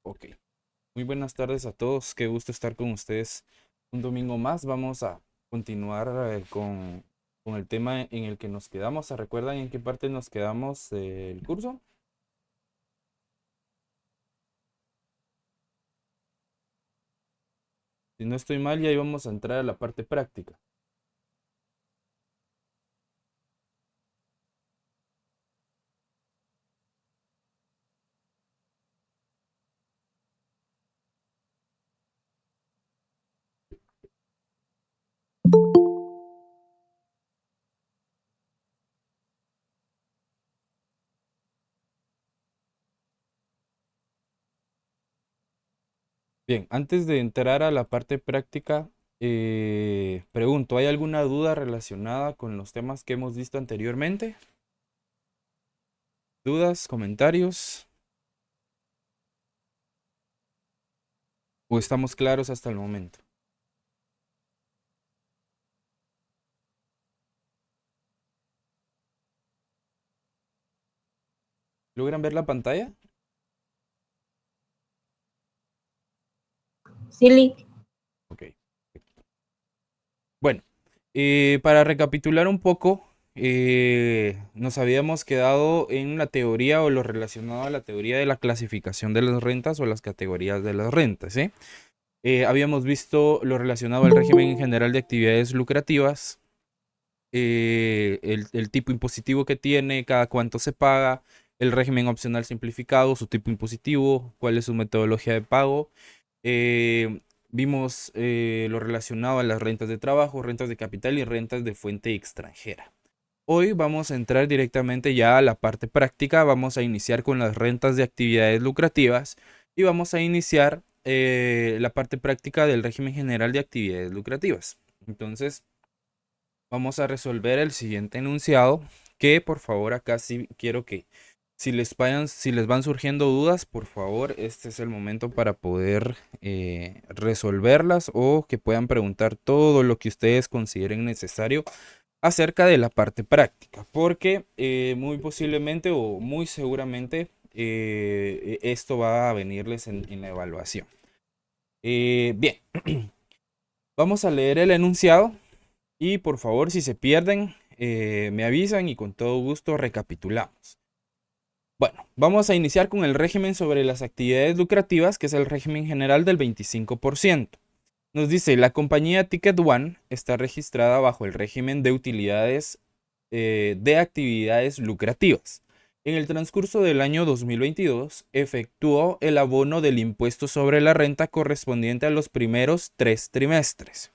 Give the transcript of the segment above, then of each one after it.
Ok, muy buenas tardes a todos, qué gusto estar con ustedes un domingo más. Vamos a continuar con el tema en el que nos quedamos. ¿Se recuerdan en qué parte nos quedamos del curso? Si no estoy mal, ya íbamos a entrar a la parte práctica. Bien, antes de entrar a la parte práctica, pregunto, ¿hay alguna duda relacionada con los temas que hemos visto anteriormente? ¿Dudas, comentarios? ¿O estamos claros hasta el momento? ¿Logran ver la pantalla? Silly. Ok. Bueno, para recapitular un poco, nos habíamos quedado en la teoría o lo relacionado a la teoría de la clasificación de las rentas o las categorías de las rentas, ¿sí? Habíamos visto lo relacionado al régimen en general de actividades lucrativas, el tipo impositivo que tiene, cada cuánto se paga, el régimen opcional simplificado, su tipo impositivo, cuál es su metodología de pago. Eh, Vimos lo relacionado a las rentas de trabajo, rentas de capital y rentas de fuente extranjera. Hoy vamos a entrar directamente ya a la parte práctica. Vamos a iniciar con las rentas de actividades lucrativas y vamos a iniciar la parte práctica del régimen general de actividades lucrativas. Entonces, vamos a resolver el siguiente enunciado que por favor acá sí quiero que si les van surgiendo dudas, por favor, este es el momento para poder resolverlas o que puedan preguntar todo lo que ustedes consideren necesario acerca de la parte práctica, porque muy posiblemente o muy seguramente esto va a venirles en la evaluación. Bien, vamos a leer el enunciado y por favor, si se pierden, me avisan y con todo gusto recapitulamos. Bueno, vamos a iniciar con el régimen sobre las actividades lucrativas, que es el régimen general del 25%. Nos dice, la compañía Ticket One está registrada bajo el régimen de utilidades de actividades lucrativas. En el transcurso del año 2022, efectuó el abono del impuesto sobre la renta correspondiente a los primeros 3 trimestres,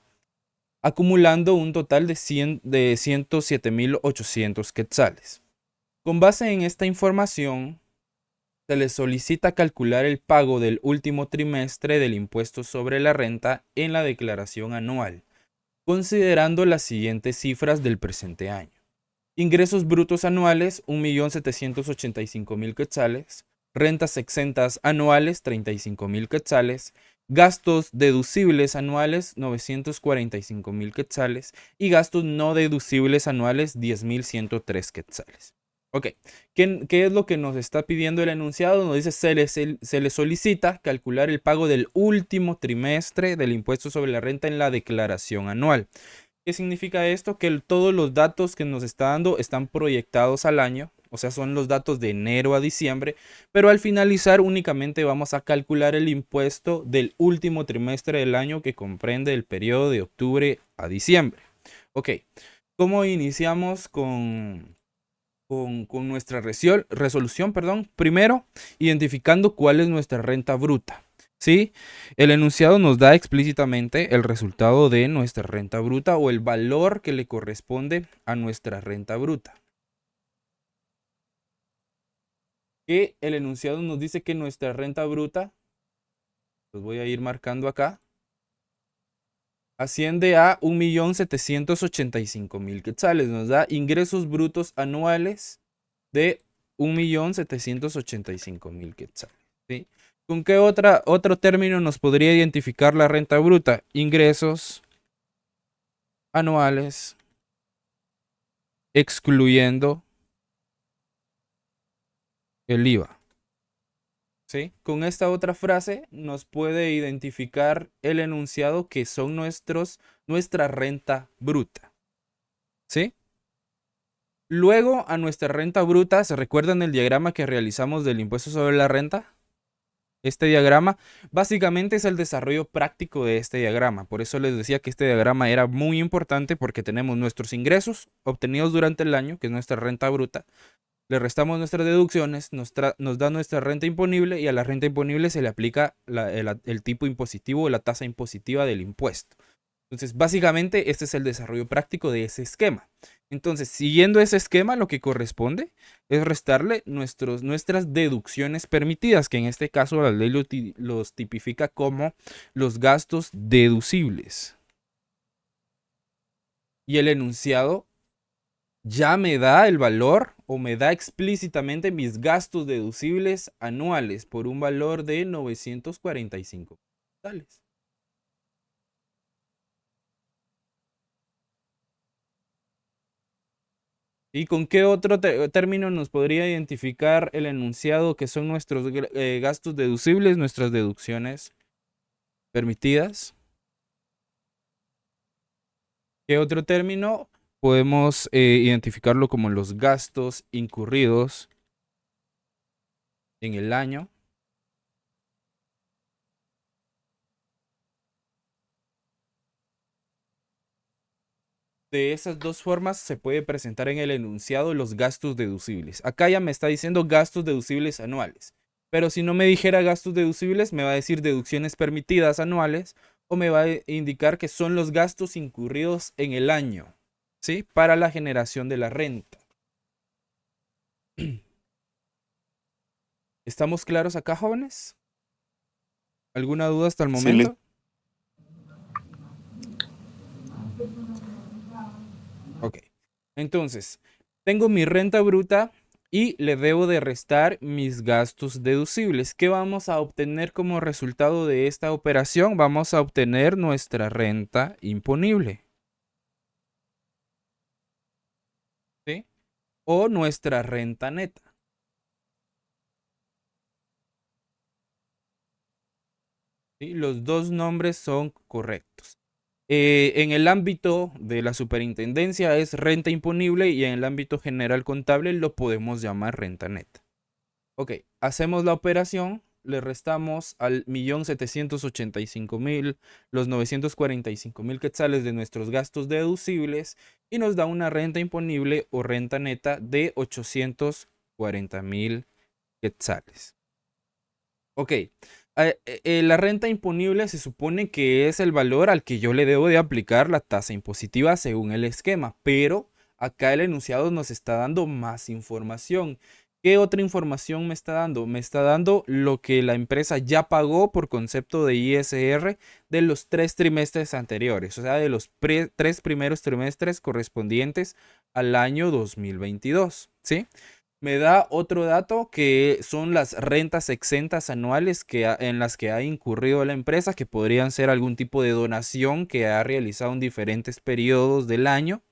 acumulando un total de 107.800 quetzales. Con base en esta información, se les solicita calcular el pago del último trimestre del impuesto sobre la renta en la declaración anual, considerando las siguientes cifras del presente año. Ingresos brutos anuales, 1.785.000 quetzales. Rentas exentas anuales, 35.000 quetzales. Gastos deducibles anuales, 945.000 quetzales. Y gastos no deducibles anuales, 10.103 quetzales. Ok, ¿qué es lo que nos está pidiendo el enunciado? Nos dice, se le solicita calcular el pago del último trimestre del impuesto sobre la renta en la declaración anual. ¿Qué significa esto? Que todos los datos que nos está dando están proyectados al año, o sea, son los datos de enero a diciembre, pero al finalizar únicamente vamos a calcular el impuesto del último trimestre del año que comprende el periodo de octubre a diciembre. Ok, ¿cómo iniciamos con nuestra resolución? Perdón. Primero, identificando cuál es nuestra renta bruta. ¿Sí? El enunciado nos da explícitamente el resultado de nuestra renta bruta o el valor que le corresponde a nuestra renta bruta. Que el enunciado nos dice que nuestra renta bruta, los voy a ir marcando acá, asciende a 1.785.000 quetzales. Nos da ingresos brutos anuales de 1.785.000 quetzales. ¿Sí? ¿Con qué otro término nos podría identificar la renta bruta? Ingresos anuales excluyendo el IVA. ¿Sí? Con esta otra frase nos puede identificar el enunciado que son nuestra renta bruta. ¿Sí? Luego a nuestra renta bruta, ¿se recuerdan el diagrama que realizamos del impuesto sobre la renta? Este diagrama básicamente es el desarrollo práctico de este diagrama. Por eso les decía que este diagrama era muy importante porque tenemos nuestros ingresos obtenidos durante el año, que es nuestra renta bruta. Le restamos nuestras deducciones, nos da nuestra renta imponible y a la renta imponible se le aplica el tipo impositivo o la tasa impositiva del impuesto. Entonces, básicamente, este es el desarrollo práctico de ese esquema. Entonces, siguiendo ese esquema, lo que corresponde es restarle nuestras deducciones permitidas, que en este caso la ley los tipifica como los gastos deducibles. Y el enunciado ya me da el valor o me da explícitamente mis gastos deducibles anuales por un valor de 945 totales. ¿Y con qué otro término nos podría identificar el enunciado que son nuestros gastos deducibles, nuestras deducciones permitidas? ¿Qué otro término podemos identificarlo como los gastos incurridos en el año? De esas dos formas se puede presentar en el enunciado los gastos deducibles. Acá ya me está diciendo gastos deducibles anuales. Pero si no me dijera gastos deducibles, me va a decir deducciones permitidas anuales o me va a indicar que son los gastos incurridos en el año, ¿sí? Para la generación de la renta. ¿Estamos claros acá, jóvenes? ¿Alguna duda hasta el momento? Ok. Entonces, tengo mi renta bruta y le debo de restar mis gastos deducibles. ¿Qué vamos a obtener como resultado de esta operación? Vamos a obtener nuestra renta imponible. ¿Sí? O nuestra renta neta. ¿Sí? Los dos nombres son correctos. En el ámbito de la superintendencia es renta imponible y en el ámbito general contable lo podemos llamar renta neta. Ok, hacemos la operación, le restamos al 1.785.000 los 945.000 quetzales de nuestros gastos deducibles y nos da una renta imponible o renta neta de 840.000 quetzales. Ok, la renta imponible se supone que es el valor al que yo le debo de aplicar la tasa impositiva según el esquema, pero acá el enunciado nos está dando más información. ¿Qué otra información me está dando? Me está dando lo que la empresa ya pagó por concepto de ISR de los 3 trimestres anteriores, o sea, de los 3 primeros trimestres correspondientes al año 2022, ¿sí? Me da otro dato que son las rentas exentas anuales en las que ha incurrido la empresa, que podrían ser algún tipo de donación que ha realizado en diferentes periodos del año.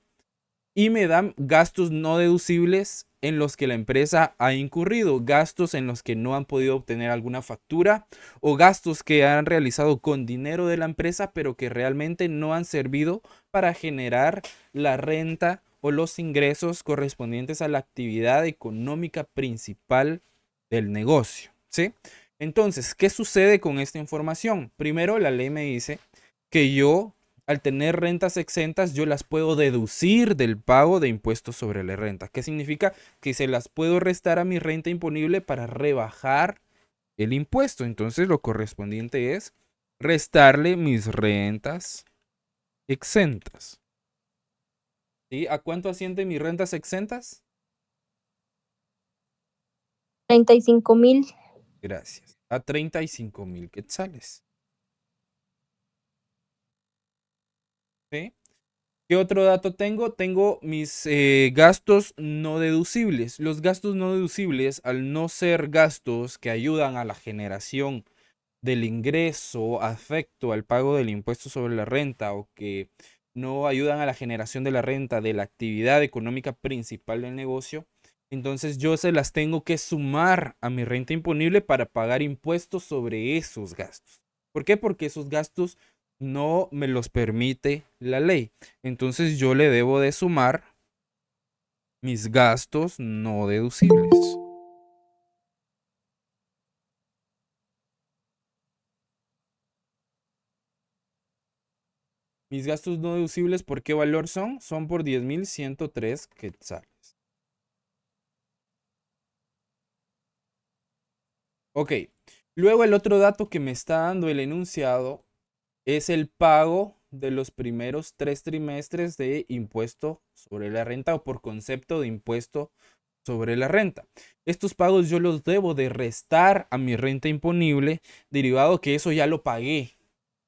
Y me dan gastos no deducibles en los que la empresa ha incurrido, gastos en los que no han podido obtener alguna factura o gastos que han realizado con dinero de la empresa, pero que realmente no han servido para generar la renta o los ingresos correspondientes a la actividad económica principal del negocio, ¿sí? Entonces, ¿qué sucede con esta información? Primero, la ley me dice que yo, al tener rentas exentas, yo las puedo deducir del pago de impuestos sobre la renta. ¿Qué significa? Que se las puedo restar a mi renta imponible para rebajar el impuesto. Entonces, lo correspondiente es restarle mis rentas exentas. ¿Sí? ¿A cuánto ascienden mis rentas exentas? 35.000. Gracias. A 35.000 quetzales. ¿Sí? ¿Qué otro dato tengo? Tengo mis gastos no deducibles. Los gastos no deducibles, al no ser gastos que ayudan a la generación del ingreso afecto al pago del impuesto sobre la renta o que no ayudan a la generación de la renta de la actividad económica principal del negocio, Entonces yo se las tengo que sumar a mi renta imponible para pagar impuestos sobre esos gastos. ¿Por qué? Porque esos gastos no me los permite la ley. Entonces yo le debo de sumar mis gastos no deducibles. Mis gastos no deducibles, ¿por qué valor son? Son por 10.103 quetzales. Ok. Luego el otro dato que me está dando el enunciado es el pago de los primeros 3 trimestres de impuesto sobre la renta o por concepto de impuesto sobre la renta. Estos pagos yo los debo de restar a mi renta imponible, derivado que eso ya lo pagué.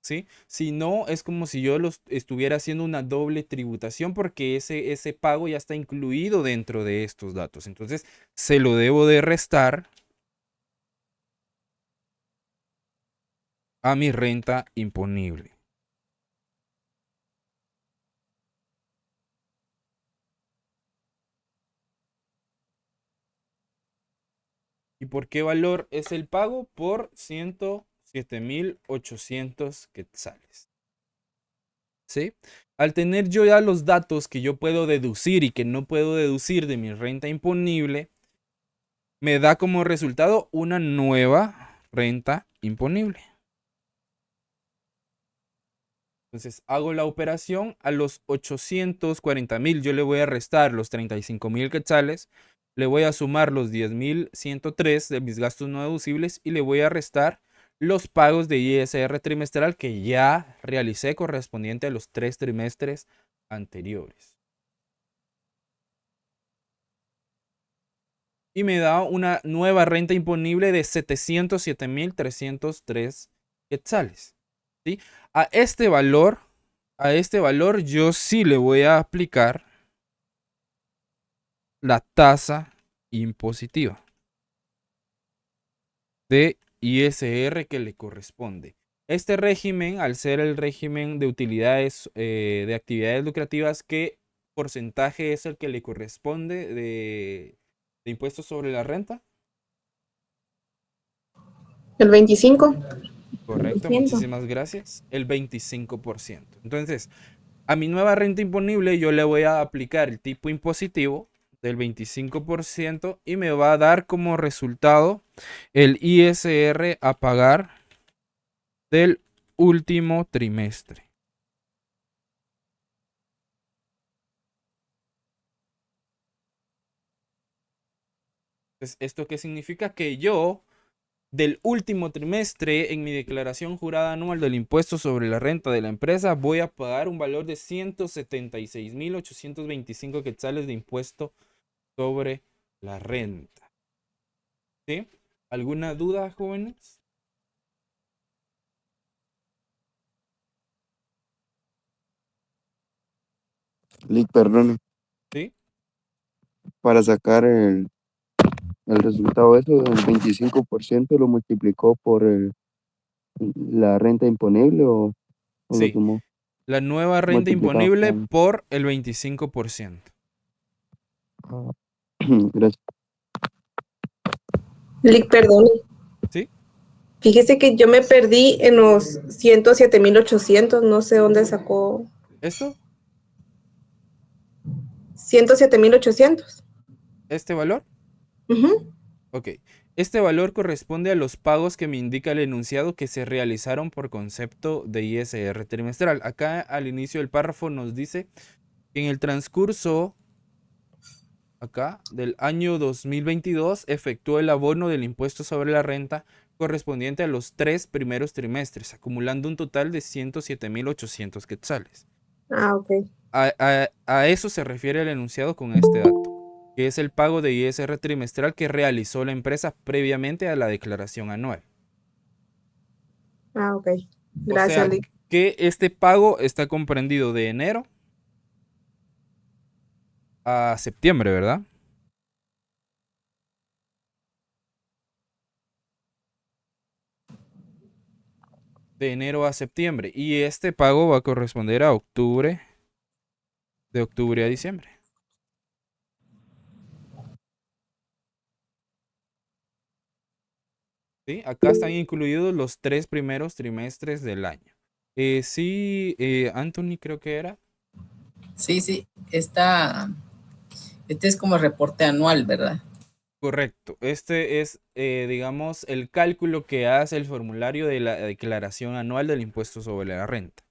¿Sí? Si no, es como si yo los estuviera haciendo una doble tributación porque ese pago ya está incluido dentro de estos datos. Entonces, se lo debo de restar a mi renta imponible. ¿Y por qué valor es el pago? Por 107.800 quetzales. ¿Sí? Al tener yo ya los datos que yo puedo deducir y que no puedo deducir de mi renta imponible, me da como resultado una nueva renta imponible. Entonces hago la operación a los 840.000. Yo le voy a restar los 35.000 quetzales. Le voy a sumar los 10.103 de mis gastos no deducibles y le voy a restar los pagos de ISR trimestral que ya realicé correspondiente a los 3 trimestres anteriores. Y me da una nueva renta imponible de 707.303 quetzales. ¿Sí? A este valor, a este valor yo sí le voy a aplicar la tasa impositiva de ISR que le corresponde. Este régimen, al ser el régimen de utilidades de actividades lucrativas, ¿qué porcentaje es el que le corresponde de impuestos sobre la renta? El 25. Correcto, muchísimas gracias. El 25%. Entonces, a mi nueva renta imponible yo le voy a aplicar el tipo impositivo del 25% y me va a dar como resultado el ISR a pagar del último trimestre. Entonces, ¿esto qué significa? Que yo del último trimestre en mi declaración jurada anual del impuesto sobre la renta de la empresa voy a pagar un valor de 176.825 quetzales de impuesto sobre la renta. ¿Sí? ¿Alguna duda, jóvenes? Lick, perdón, ¿Sí? para sacar el resultado de eso, el 25% lo multiplicó por la renta imponible o lo Sí. sumó La nueva renta multiplicado imponible con... por el 25%. Ah, gracias. Lick, perdón. ¿Sí? Fíjese que yo me perdí en los 107.800, no sé dónde sacó. ¿Esto? 107.800. ¿Este valor? Ujú. Ok. Este valor corresponde a los pagos que me indica el enunciado que se realizaron por concepto de ISR trimestral. Acá al inicio del párrafo nos dice que en el transcurso acá del año 2022 efectuó el abono del impuesto sobre la renta correspondiente a los 3 primeros trimestres, acumulando un total de 107.800 quetzales. Ah, ok. A eso se refiere el enunciado con este dato, que es el pago de ISR trimestral que realizó la empresa previamente a la declaración anual. Ah, ok. O Gracias, sea Lick. que este pago está comprendido de enero a septiembre, ¿verdad? De enero a septiembre. Y este pago va a corresponder a de octubre a diciembre. ¿sí? Acá están incluidos los 3 primeros trimestres del año. Sí, Anthony creo que era. Sí, sí, este es como reporte anual, ¿verdad? Correcto. Este es, digamos, el cálculo que hace el formulario de la declaración anual del impuesto sobre la renta.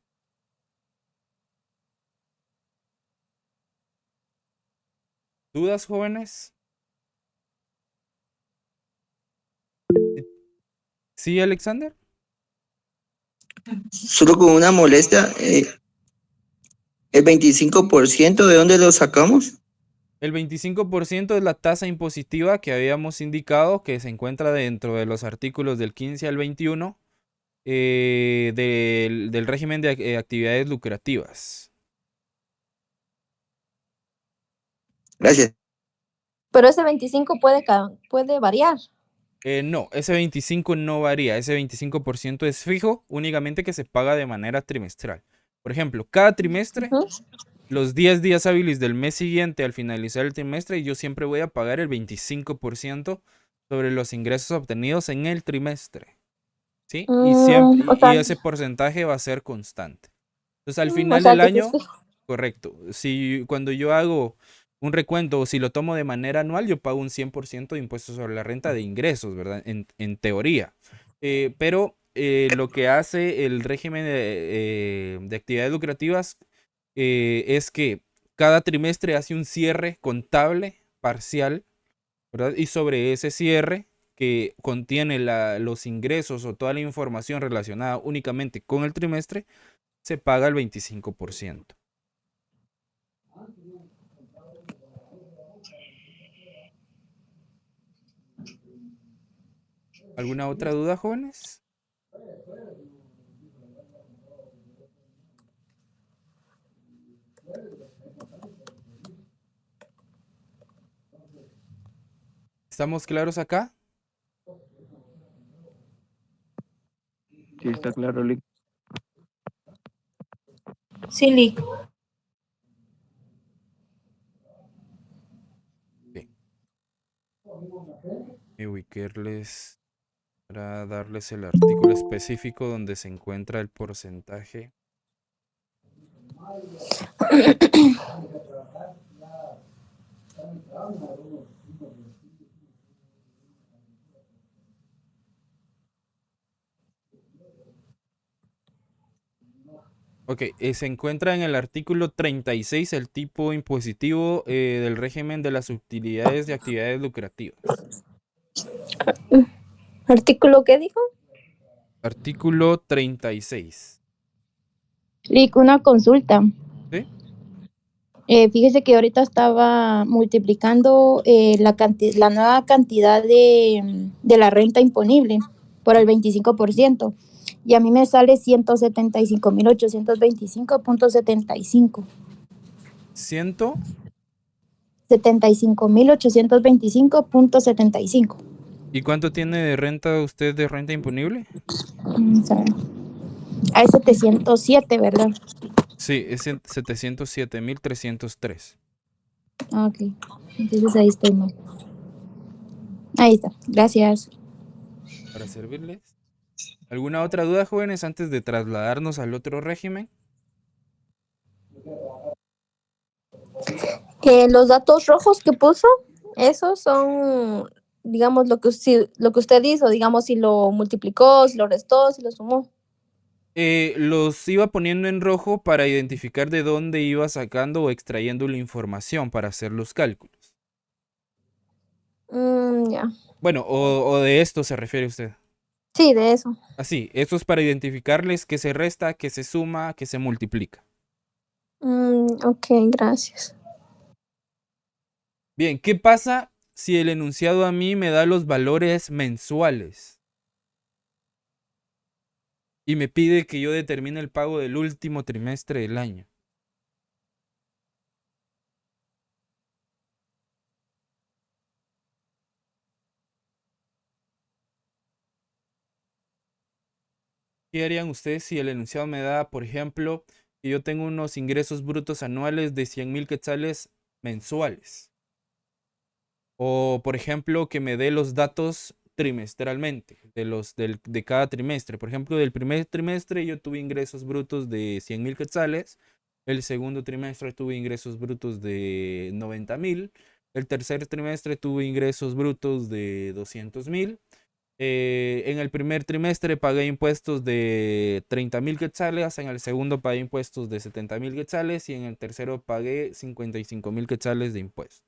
¿Dudas, jóvenes? ¿Sí, Alexander? Solo con una molestia, el 25%, ¿de dónde lo sacamos? El 25% es la tasa impositiva que habíamos indicado que se encuentra dentro de los artículos del 15 al 21 del régimen de actividades lucrativas. Gracias. Pero ese 25 puede variar. No, ese 25 no varía, ese 25% es fijo, únicamente que se paga de manera trimestral. Por ejemplo, cada trimestre, Ujú. los 10 días hábiles del mes siguiente al finalizar el trimestre, yo siempre voy a pagar el 25% sobre los ingresos obtenidos en el trimestre. ¿Sí? Y, siempre, O y sea, ese porcentaje va a ser constante. Entonces, al o final sea del que sí es año, fijo. correcto, si cuando yo hago un recuento o si lo tomo de manera anual, yo pago un 100% de impuestos sobre la renta de ingresos, ¿verdad? En teoría. Pero lo que hace el régimen de actividades lucrativas es que cada trimestre hace un cierre contable parcial, ¿verdad? Y sobre ese cierre que contiene los ingresos o toda la información relacionada únicamente con el trimestre, se paga el 25%. ¿Alguna otra duda, jóvenes? ¿Estamos claros acá? Sí, está claro, Lick. Sí, Lick. Sí. Voy a ubicarles para darles el artículo específico donde se encuentra el porcentaje. Ok, se encuentra en el artículo 36 el tipo impositivo del régimen de las utilidades de actividades lucrativas. ¿Artículo qué dijo? Artículo 36. Lick, una consulta. ¿Sí? Fíjese que ahorita estaba multiplicando la nueva cantidad de la renta imponible por el 25% y a mí me sale 175.825.75. ¿Ciento? 75.825.75. ¿Y cuánto tiene de renta usted de renta imponible? Vamos a ver. Hay 707, ¿verdad? Sí, es 707.303. Ah, ok. Entonces ahí estoy mal. Ahí está. Gracias. Para servirles. ¿Alguna otra duda, jóvenes, antes de trasladarnos al otro régimen? Los datos rojos que puso, esos son, digamos, lo que usted hizo, digamos, si lo multiplicó, si lo restó, si lo sumó. Los iba poniendo en rojo para identificar de dónde iba sacando o extrayendo la información para hacer los cálculos. Ya. Bueno, o de esto se refiere usted. Sí, de eso. Así, esto es para identificarles qué se resta, qué se suma, qué se multiplica. Ok, gracias. Bien, ¿qué pasa si el enunciado a mí me da los valores mensuales y me pide que yo determine el pago del último trimestre del año? ¿Qué harían ustedes si el enunciado me da, por ejemplo, que yo tengo unos ingresos brutos anuales de 100,000 quetzales mensuales? O, por ejemplo, que me dé los datos trimestralmente, de cada trimestre. Por ejemplo, del primer trimestre yo tuve ingresos brutos de 100.000 quetzales, el segundo trimestre tuve ingresos brutos de 90.000, el tercer trimestre tuve ingresos brutos de 200.000. En el primer trimestre pagué impuestos de 30.000 quetzales, en el segundo pagué impuestos de 70.000 quetzales y en el tercero pagué 55.000 quetzales de impuestos.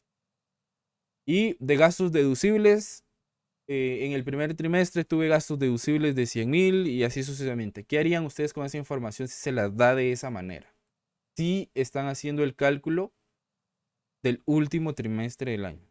Y de gastos deducibles, en el primer trimestre tuve gastos deducibles de 100.000 y así sucesivamente. ¿Qué harían ustedes con esa información si se las da de esa manera? Si están haciendo el cálculo del último trimestre del año.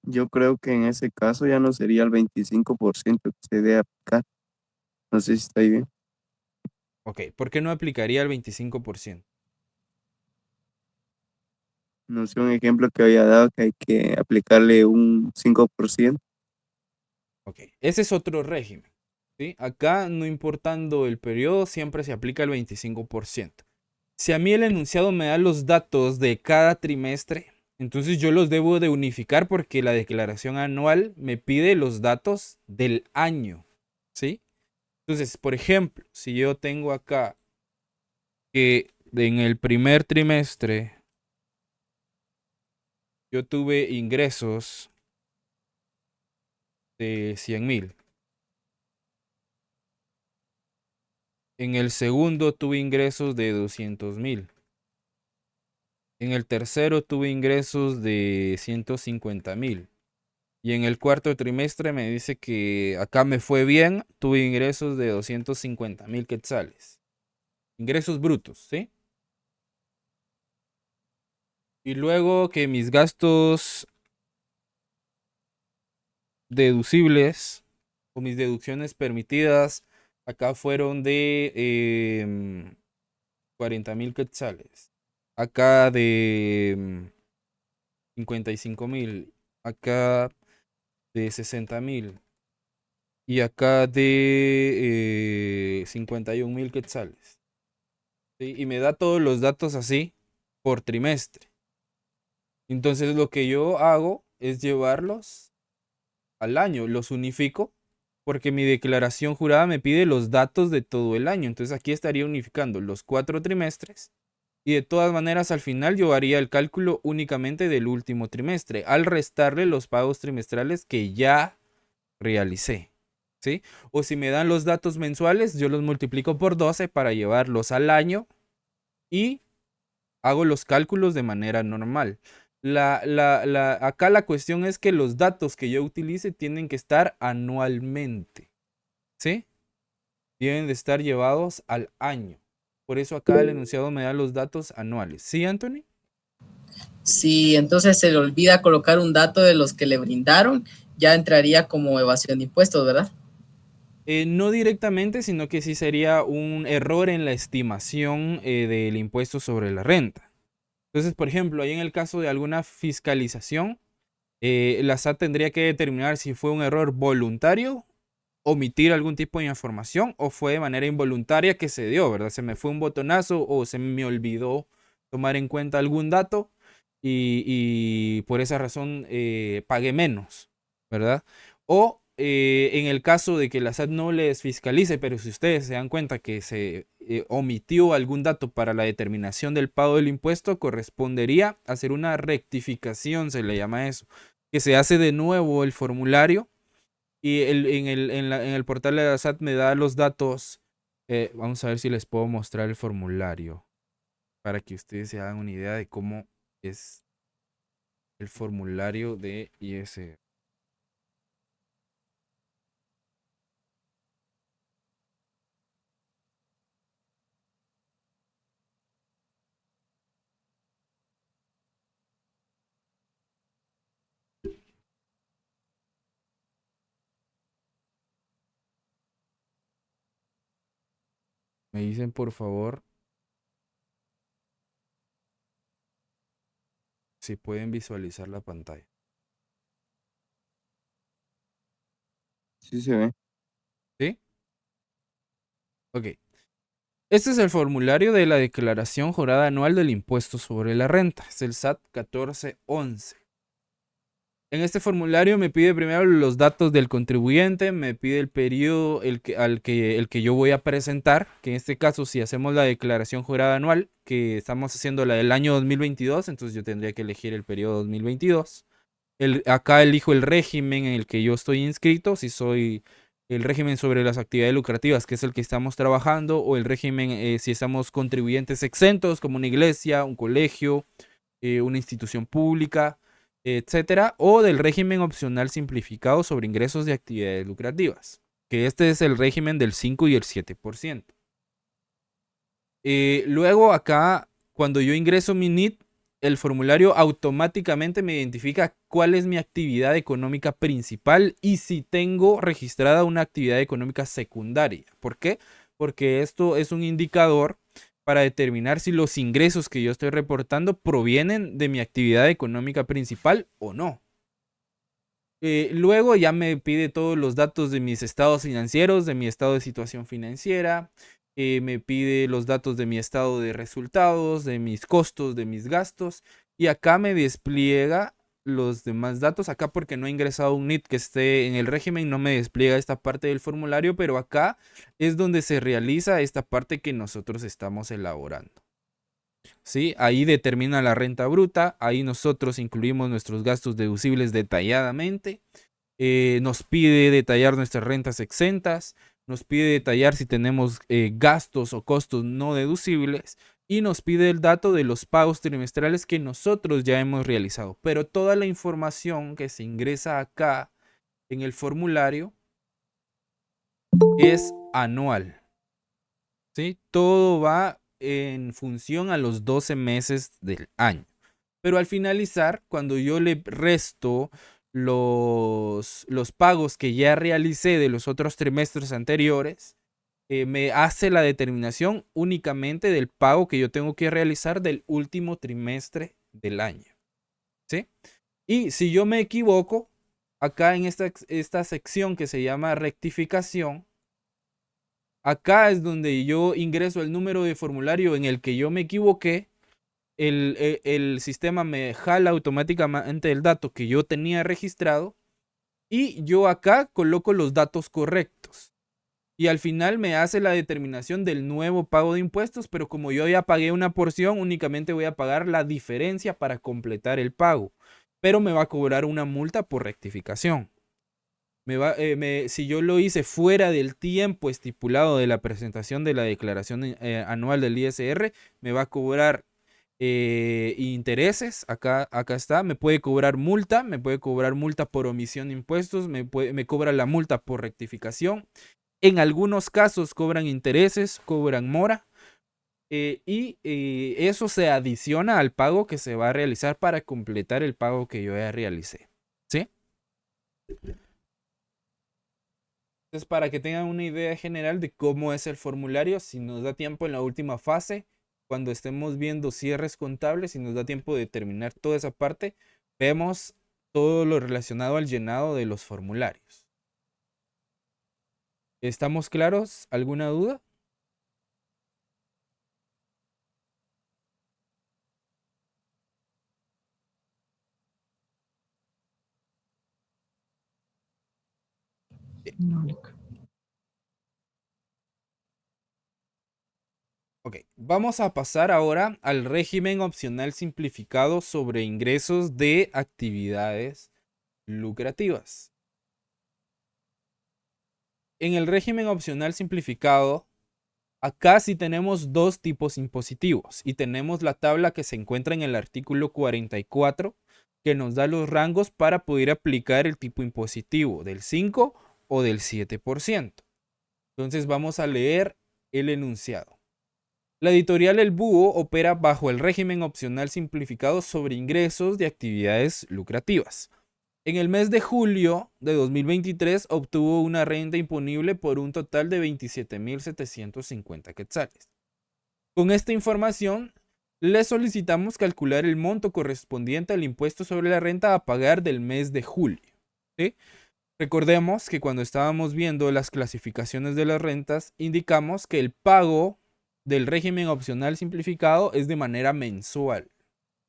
Yo creo que en ese caso ya no sería el 25% que se debe aplicar. No sé si está ahí bien. Ok, ¿por qué no aplicaría el 25%? No sé, un ejemplo que había dado que hay que aplicarle un 5%. Ok, ese es otro régimen. ¿Sí? Acá, no importando el periodo, siempre se aplica el 25%. Si a mí el enunciado me da los datos de cada trimestre, entonces yo los debo de unificar porque la declaración anual me pide los datos del año. ¿Sí? Entonces, por ejemplo, si yo tengo acá que en el primer trimestre yo tuve ingresos de 100.000. En el segundo tuve ingresos de 200.000. En el tercero tuve ingresos de 150.000. Y en el cuarto trimestre me dice que acá me fue bien, tuve ingresos de 250.000 quetzales. Ingresos brutos, ¿sí? Y luego que mis gastos deducibles o mis deducciones permitidas acá fueron de 40.000 quetzales. Acá de 55.000. Acá de 60.000. Y acá de 51.000 quetzales. ¿Sí? Y me da todos los datos así por trimestre. Entonces lo que yo hago es llevarlos al año, los unifico porque mi declaración jurada me pide los datos de todo el año. Entonces aquí estaría unificando los 4 trimestres y de todas maneras al final yo haría el cálculo únicamente del último trimestre al restarle los pagos trimestrales que ya realicé. ¿Sí? O si me dan los datos mensuales, yo los multiplico por 12 para llevarlos al año y hago los cálculos de manera normal. Acá la cuestión es que los datos que yo utilice tienen que estar anualmente. ¿Sí? Deben de estar llevados al año. Por eso acá el enunciado me da los datos anuales. ¿Sí, Anthony? Si entonces se le olvida colocar un dato de los que le brindaron, ya entraría como evasión de impuestos, ¿verdad? No directamente, sino que sí sería un error en la estimación del impuesto sobre la renta. Entonces, por ejemplo, ahí en el caso de alguna fiscalización, la SAT tendría que determinar si fue un error voluntario, omitir algún tipo de información, o fue de manera involuntaria que se dio, ¿verdad? Se me fue un botonazo o se me olvidó tomar en cuenta algún dato y por esa razón pagué menos, ¿verdad? O en el caso de que la SAT no les fiscalice, pero si ustedes se dan cuenta que se omitió algún dato para la determinación del pago del impuesto, correspondería hacer una rectificación, se le llama eso, que se hace de nuevo el formulario y en el portal de la SAT me da los datos. Vamos a ver si les puedo mostrar el formulario para que ustedes se hagan una idea de cómo es el formulario de IS. Me dicen por favor si pueden visualizar la pantalla. Sí se ve. ¿Sí? Ok. Este es el formulario de la declaración jurada anual del impuesto sobre la renta. Es el SAT 1411. En este formulario me pide primero los datos del contribuyente, me pide el periodo el que yo voy a presentar, que en este caso si hacemos la declaración jurada anual, que estamos haciendo la del año 2022, entonces yo tendría que elegir el periodo 2022. Acá elijo el régimen en el que yo estoy inscrito, si soy el régimen sobre las actividades lucrativas, que es el que estamos trabajando, o el régimen si estamos contribuyentes exentos, como una iglesia, un colegio, una institución pública, etcétera, o del régimen opcional simplificado sobre ingresos de actividades lucrativas, que este es el régimen del 5 y el 7%. Luego acá, cuando yo ingreso mi NIT, el formulario automáticamente me identifica cuál es mi actividad económica principal y si tengo registrada una actividad económica secundaria. ¿Por qué? Porque esto es un indicador para determinar si los ingresos que yo estoy reportando provienen de mi actividad económica principal o no. Luego ya me pide todos los datos de mis estados financieros, de mi estado de situación financiera, me pide los datos de mi estado de resultados, de mis costos, de mis gastos, y acá me despliega los demás datos. Acá, porque no he ingresado un NIT que esté en el régimen, no me despliega esta parte del formulario, pero acá es donde se realiza esta parte que nosotros estamos elaborando. ¿Sí? Ahí determina la renta bruta, ahí nosotros incluimos nuestros gastos deducibles detalladamente, nos pide detallar nuestras rentas exentas, nos pide detallar si tenemos gastos o costos no deducibles y nos pide el dato de los pagos trimestrales que nosotros ya hemos realizado. Pero toda la información que se ingresa acá en el formulario es anual. ¿Sí? Todo va en función a los 12 meses del año. Pero al finalizar, cuando yo le resto los pagos que ya realicé de los otros trimestres anteriores, me hace la determinación únicamente del pago que yo tengo que realizar del último trimestre del año. ¿Sí? Y si yo me equivoco, acá en esta sección que se llama rectificación, acá es donde yo ingreso el número de formulario en el que yo me equivoqué. El sistema me jala automáticamente el dato que yo tenía registrado y yo acá coloco los datos correctos. Y al final me hace la determinación del nuevo pago de impuestos, pero como yo ya pagué una porción, únicamente voy a pagar la diferencia para completar el pago. Pero me va a cobrar una multa por rectificación. Si yo lo hice fuera del tiempo estipulado de la presentación de la declaración anual del ISR, me va a cobrar intereses. Acá está, me puede cobrar multa por omisión de impuestos, me cobra la multa por rectificación. En algunos casos cobran intereses, cobran mora, y eso se adiciona al pago que se va a realizar para completar el pago que yo ya realicé. ¿Sí? Entonces, para que tengan una idea general de cómo es el formulario, si nos da tiempo en la última fase, cuando estemos viendo cierres contables, si nos da tiempo de terminar toda esa parte, vemos todo lo relacionado al llenado de los formularios. ¿Estamos claros? ¿Alguna duda? Ok, vamos a pasar ahora al régimen opcional simplificado sobre ingresos de actividades lucrativas. En el régimen opcional simplificado, acá sí tenemos dos tipos impositivos y tenemos la tabla que se encuentra en el artículo 44 que nos da los rangos para poder aplicar el tipo impositivo del 5 o del 7%. Entonces vamos a leer el enunciado. La editorial El Búho opera bajo el régimen opcional simplificado sobre ingresos de actividades lucrativas. En el mes de julio de 2023 obtuvo una renta imponible por un total de 27.750 quetzales. Con esta información, le solicitamos calcular el monto correspondiente al impuesto sobre la renta a pagar del mes de julio. ¿Sí? Recordemos que cuando estábamos viendo las clasificaciones de las rentas, indicamos que el pago del régimen opcional simplificado es de manera mensual.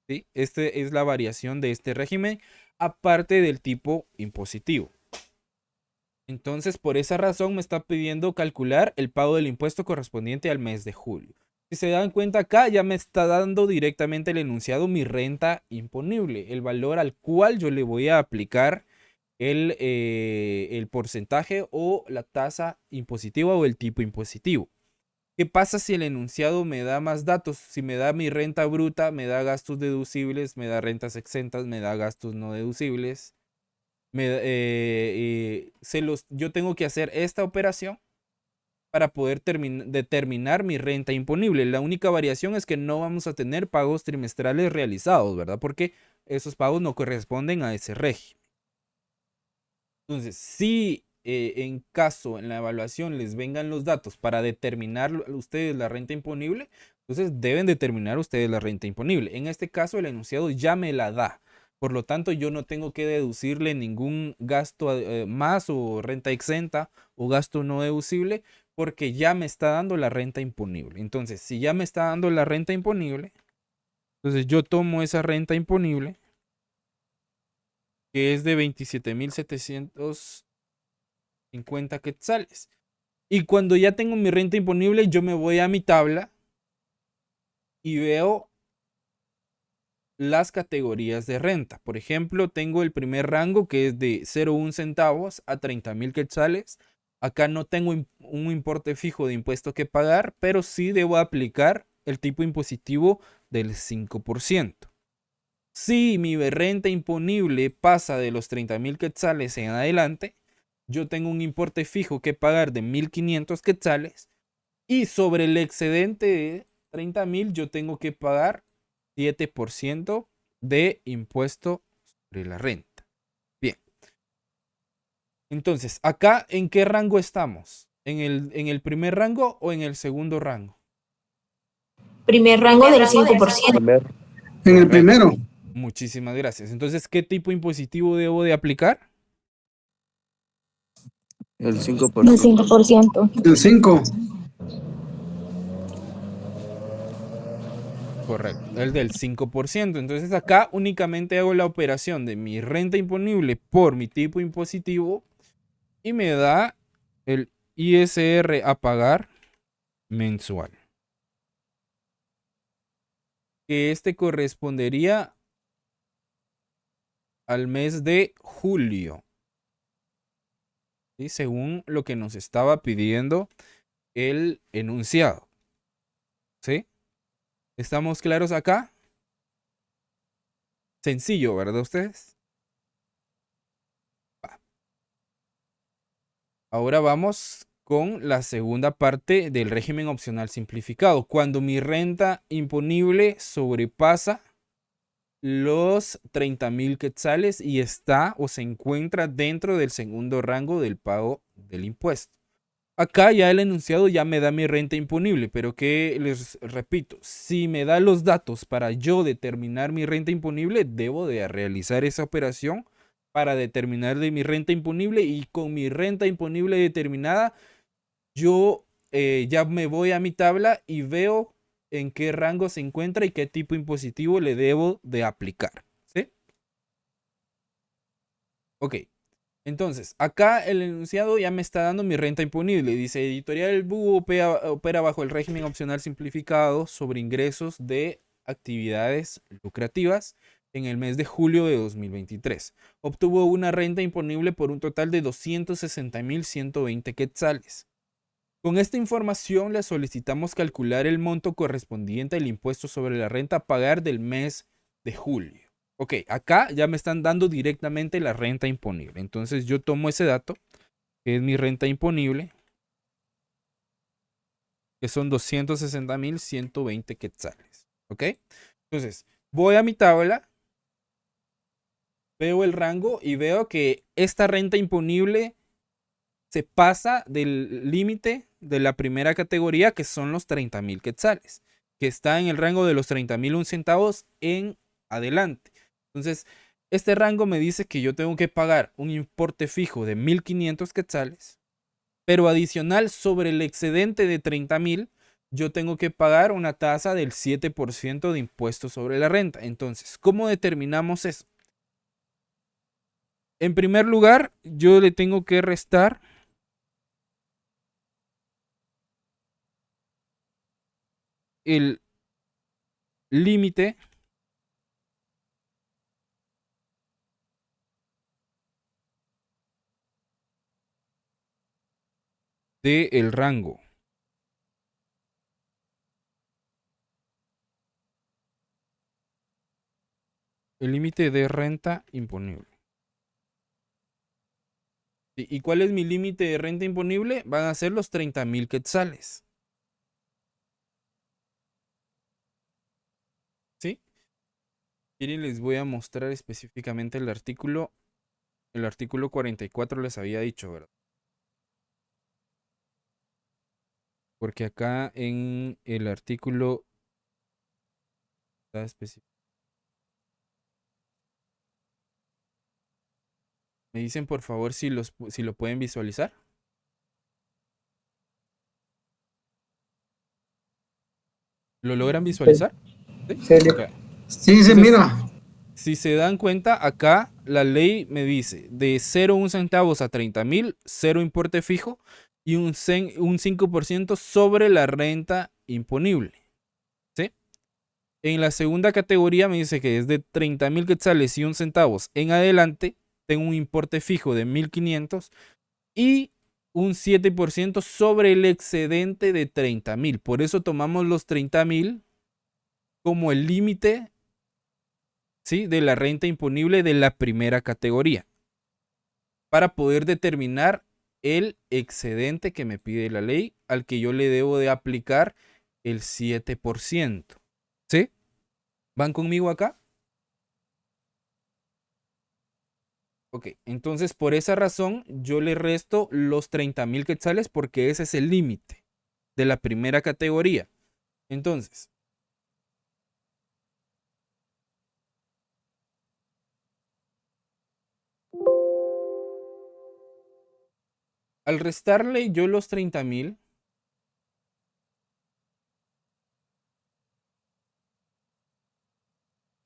¿Sí? Esta es la variación de este régimen, aparte del tipo impositivo. Entonces, por esa razón me está pidiendo calcular el pago del impuesto correspondiente al mes de julio. Si se dan cuenta acá, ya me está dando directamente el enunciado mi renta imponible, el valor al cual yo le voy a aplicar el porcentaje o la tasa impositiva o el tipo impositivo. ¿Qué pasa si el enunciado me da más datos? Si me da mi renta bruta, me da gastos deducibles, me da rentas exentas, me da gastos no deducibles. Yo tengo que hacer esta operación para poder determinar mi renta imponible. La única variación es que no vamos a tener pagos trimestrales realizados, ¿verdad? Porque esos pagos no corresponden a ese régimen. Entonces, si en caso en la evaluación les vengan los datos para determinar ustedes la renta imponible, entonces deben determinar ustedes la renta imponible. En este caso, el enunciado ya me la da. Por lo tanto, yo no tengo que deducirle ningún gasto más o renta exenta o gasto no deducible porque ya me está dando la renta imponible. Entonces, si ya me está dando la renta imponible, entonces yo tomo esa renta imponible que es de 27,750 quetzales. Y cuando ya tengo mi renta imponible, yo me voy a mi tabla y veo las categorías de renta. Por ejemplo, tengo el primer rango que es de 0,1 centavos a 30,000 quetzales. Acá no tengo un importe fijo de impuesto que pagar, pero sí debo aplicar el tipo impositivo del 5%. Si mi renta imponible pasa de los 30,000 quetzales en adelante, yo tengo un importe fijo que pagar de 1,500 quetzales y sobre el excedente de 30,000 yo tengo que pagar 7% de impuesto sobre la renta. Bien. Entonces, acá, ¿en qué rango estamos? ¿En el primer rango o en el segundo rango? Primer rango del 5%. En el primero. Muchísimas gracias. Entonces, ¿qué tipo impositivo debo de aplicar? El El 5%. 5%. El 5. Correcto, el del 5%. Entonces acá únicamente hago la operación de mi renta imponible por mi tipo impositivo y me da el ISR a pagar mensual. Que este correspondería al mes de julio. ¿Sí? Según lo que nos estaba pidiendo el enunciado. ¿Sí? ¿Estamos claros acá? Sencillo, ¿verdad ustedes? Va. Ahora vamos con la segunda parte del régimen opcional simplificado. Cuando mi renta imponible sobrepasa los 30,000 quetzales y está o se encuentra dentro del segundo rango del pago del impuesto. Acá ya el enunciado ya me da mi renta imponible, pero que les repito, si me da los datos para yo determinar mi renta imponible, debo de realizar esa operación para determinar de mi renta imponible y con mi renta imponible determinada, yo ya me voy a mi tabla y veo en qué rango se encuentra y qué tipo impositivo le debo de aplicar. ¿Sí? Ok. Entonces, acá el enunciado ya me está dando mi renta imponible. Dice, Editorial Búho opera bajo el régimen opcional simplificado sobre ingresos de actividades lucrativas en el mes de julio de 2023. Obtuvo una renta imponible por un total de 260,120 quetzales. Con esta información le solicitamos calcular el monto correspondiente al impuesto sobre la renta a pagar del mes de julio. Ok, acá ya me están dando directamente la renta imponible. Entonces yo tomo ese dato, que es mi renta imponible, que son 260,120 quetzales. Ok, entonces voy a mi tabla, veo el rango y veo que esta renta imponible se pasa del límite de la primera categoría, que son los 30,000 quetzales, que está en el rango de los 30,001 centavos en adelante. Entonces, este rango me dice que yo tengo que pagar un importe fijo de 1,500 quetzales, pero adicional sobre el excedente de 30,000, yo tengo que pagar una tasa del 7% de impuesto sobre la renta. Entonces, ¿cómo determinamos eso? En primer lugar, yo le tengo que restar el límite del rango. El límite de renta imponible. ¿Y cuál es mi límite de renta imponible? Van a ser los 30,000 quetzales. ¿Sí? Y les voy a mostrar específicamente el artículo. El artículo 44 les había dicho, ¿verdad? Porque acá en el artículo está específico. Me dicen por favor si lo pueden visualizar. ¿Lo logran visualizar? Sí. Ok. Sí, se Entonces, mira. si se dan cuenta, acá la ley me dice de 0,1 centavos a 30,000, 0 importe fijo y un 5% sobre la renta imponible. ¿Sí? En la segunda categoría me dice que desde 30,000 quetzales y 1 centavos en adelante tengo un importe fijo de 1,500 y un 7% sobre el excedente de 30,000. Por eso tomamos los 30,000 como el límite, ¿sí?, de la renta imponible de la primera categoría para poder determinar el excedente que me pide la ley al que yo le debo de aplicar el 7%. ¿Sí? ¿Van conmigo acá? Ok, entonces por esa razón yo le resto los 30,000 quetzales porque ese es el límite de la primera categoría. Entonces, al restarle yo los 30,000,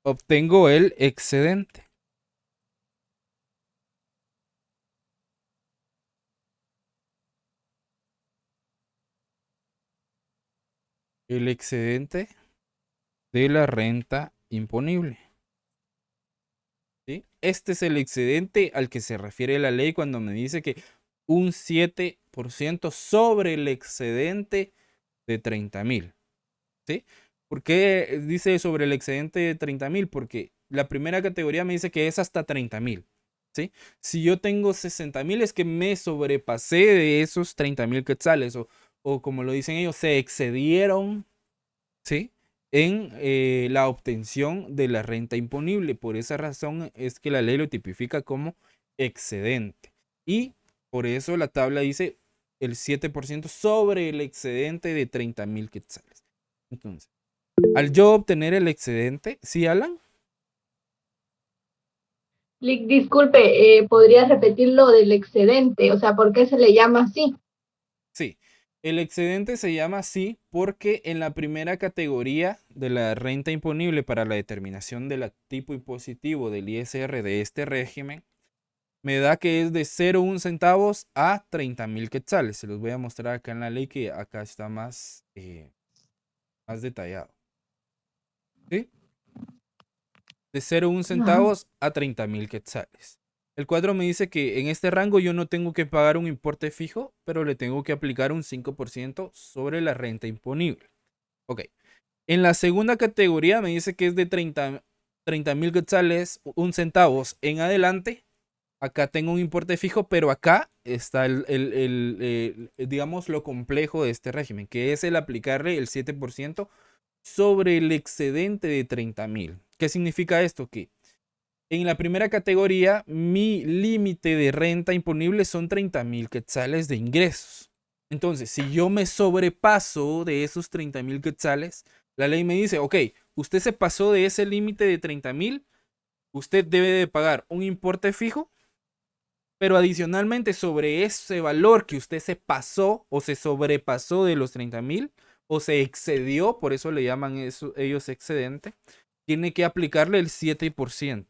obtengo el excedente. El excedente de la renta imponible. ¿Sí? Este es el excedente al que se refiere la ley cuando me dice que un 7% sobre el excedente de 30,000. ¿Sí? ¿Por qué dice sobre el excedente de 30,000? Porque la primera categoría me dice que es hasta 30,000. ¿Sí? Si yo tengo 60,000 es que me sobrepasé de esos 30,000 quetzales o como lo dicen ellos, se excedieron, ¿sí?, en la obtención de la renta imponible. Por esa razón es que la ley lo tipifica como excedente. Y por eso la tabla dice el 7% sobre el excedente de 30,000 quetzales. Entonces, al yo obtener el excedente, ¿sí, Alan? Disculpe, ¿podrías repetir lo del excedente? O sea, ¿por qué se le llama así? Sí, el excedente se llama así porque en la primera categoría de la renta imponible para la determinación del tipo impositivo del ISR de este régimen, me da que es de 0,1 centavos a 30,000 quetzales. Se los voy a mostrar acá en la ley que acá está más detallado. ¿Sí? De 0,1 centavos a 30,000 quetzales. El cuadro me dice que en este rango yo no tengo que pagar un importe fijo, pero le tengo que aplicar un 5% sobre la renta imponible. Ok. En la segunda categoría me dice que es de 30,000 quetzales, 1 centavos en adelante. Acá tengo un importe fijo, pero acá está digamos, lo complejo de este régimen, que es el aplicarle el 7% sobre el excedente de 30,000. ¿Qué significa esto? Que en la primera categoría, mi límite de renta imponible son 30,000 quetzales de ingresos. Entonces, si yo me sobrepaso de esos 30,000 quetzales, la ley me dice, ok, usted se pasó de ese límite de 30,000, usted debe de pagar un importe fijo, pero adicionalmente sobre ese valor que usted se pasó o se sobrepasó de los 30,000, o se excedió, por eso le llaman eso, ellos excedente, tiene que aplicarle el 7%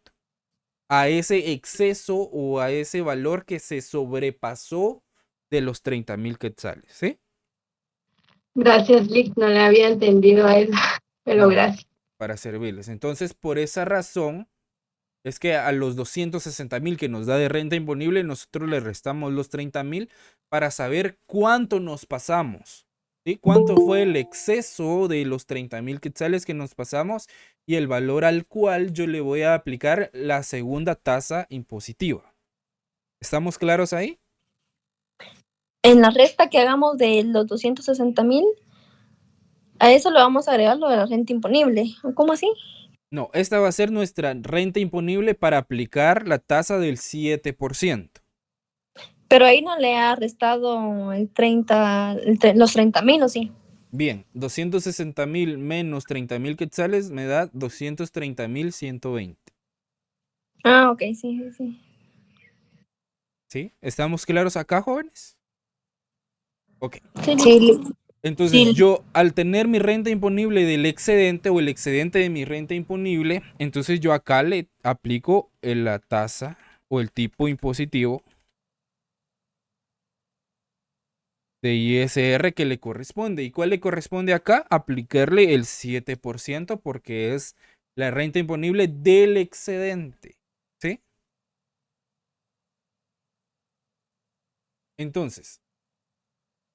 a ese exceso o a ese valor que se sobrepasó de los 30,000 quetzales, ¿sí? Gracias, Lick, no le había entendido a eso, pero No, gracias. para servirles. Entonces, por esa razón, es que a los 260,000 que nos da de renta imponible, nosotros le restamos los 30,000 para saber cuánto nos pasamos. ¿Sí? ¿Cuánto fue el exceso de los 30,000 quetzales que nos pasamos y el valor al cual yo le voy a aplicar la segunda tasa impositiva? ¿Estamos claros ahí? En la resta que hagamos de los 260,000, a eso le vamos a agregar lo de la renta imponible. ¿Cómo así? No, esta va a ser nuestra renta imponible para aplicar la tasa del 7%. Pero ahí no le ha restado los 30,000, ¿o sí? Bien, 260,000 menos 30,000 quetzales me da 230,120. Ah, ok, sí, sí, sí. ¿Sí? ¿Estamos claros acá, jóvenes? Ok. Sí. Entonces Sí. yo, al tener mi renta imponible del excedente o el excedente de mi renta imponible, entonces yo acá le aplico la tasa o el tipo impositivo de ISR que le corresponde. ¿Y cuál le corresponde acá? Aplicarle el 7% porque es la renta imponible del excedente. ¿Sí? Entonces,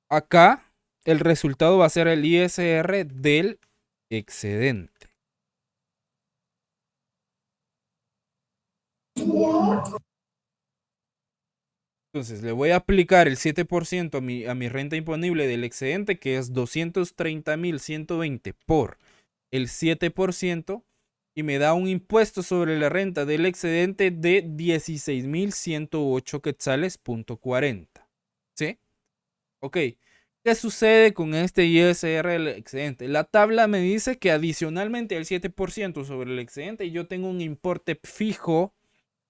acá el resultado va a ser el ISR del excedente. Entonces, le voy a aplicar el 7% a mi renta imponible del excedente, que es 230,120 por el 7%, y me da un impuesto sobre la renta del excedente de 16,108 quetzales.40. ¿Sí? Ok. ¿Qué sucede con este ISR del excedente? La tabla me dice que adicionalmente al 7% sobre el excedente, yo tengo un importe fijo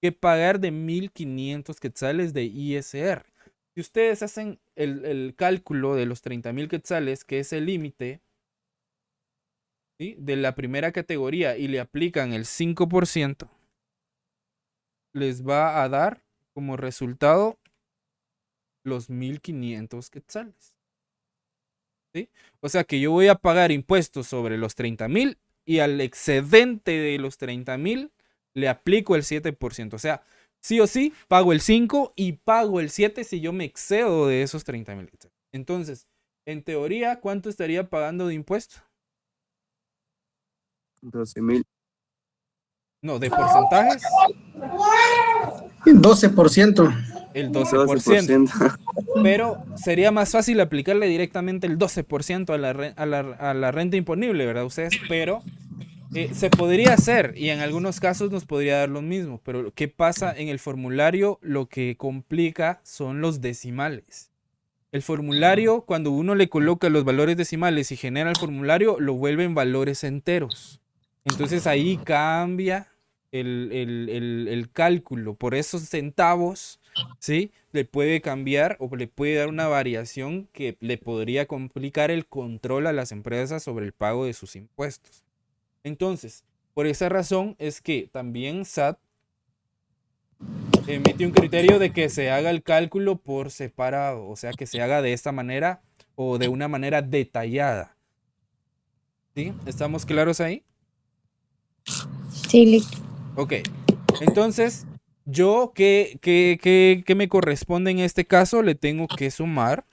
que pagar de 1,500 quetzales de ISR. Si ustedes hacen el cálculo de los 30,000 quetzales, que es el límite, ¿sí?, de la primera categoría, y le aplican el 5%, les va a dar como resultado los 1,500 quetzales. ¿Sí? O sea que yo voy a pagar impuestos sobre los 30,000 y al excedente de los 30,000 le aplico el 7%. O sea, sí o sí, pago el 5 y pago el 7 si yo me excedo de esos 30,000. Entonces, en teoría, ¿cuánto estaría pagando de impuesto? 12,000. No, de porcentajes, 12%. el 12%. 12%. Pero sería más fácil aplicarle directamente el 12% a la renta imponible, ¿verdad ustedes? Pero se podría hacer y en algunos casos nos podría dar lo mismo. Pero ¿qué pasa en el formulario? Lo que complica son los decimales. El formulario, cuando uno le coloca los valores decimales y genera el formulario, lo vuelve en valores enteros. Entonces ahí cambia el cálculo. Por esos centavos, ¿sí?, le puede cambiar o le puede dar una variación que le podría complicar el control a las empresas sobre el pago de sus impuestos. Entonces, por esa razón es que también SAT emite un criterio de que se haga el cálculo por separado, o sea, que se haga de esta manera o de una manera detallada. ¿Sí? ¿Estamos claros ahí? Sí, Lick. Ok. Entonces, yo, ¿qué me corresponde en este caso? Le tengo que sumar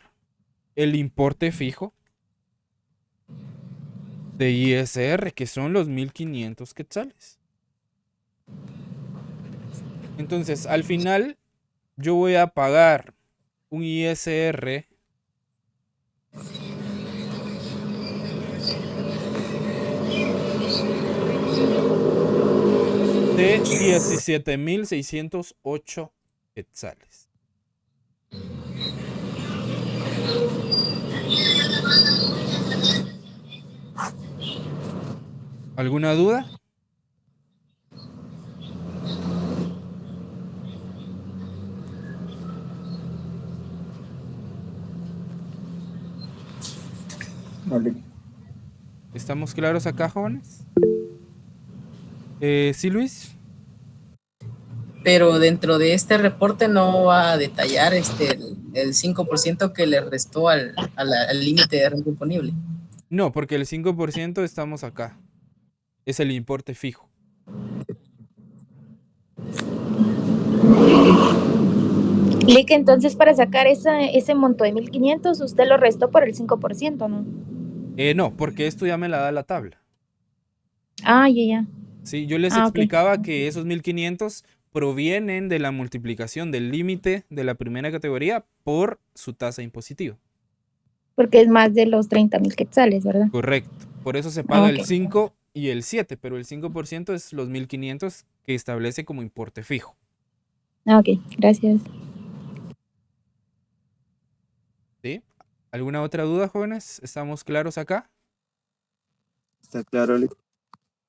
el importe fijo de ISR, que son los 1,500 quetzales. Entonces, al final, yo voy a pagar un ISR de 17,608 quetzales. ¿Alguna duda? Vale. ¿Estamos claros acá, jóvenes? ¿Sí, Luis? Pero dentro de este reporte no va a detallar el 5% que le restó al límite de renta imponible. No, porque el 5% estamos acá. Es el importe fijo. Lick, entonces para sacar ese monto de 1.500, usted lo restó por el 5%, ¿no? No, porque esto ya me la da la tabla. Ah, ya. Sí, yo les Ah, ok. explicaba que esos 1.500 provienen de la multiplicación del límite de la primera categoría por su tasa impositiva. Porque es más de los 30.000 quetzales, ¿verdad? Correcto. Por eso se Ah, paga ok. el 5 y el 7, pero el 5% es los 1.500 que establece como importe fijo. Ah, ok, gracias. ¿Sí? ¿Alguna otra duda, jóvenes? ¿Estamos claros acá? Está claro, Lick.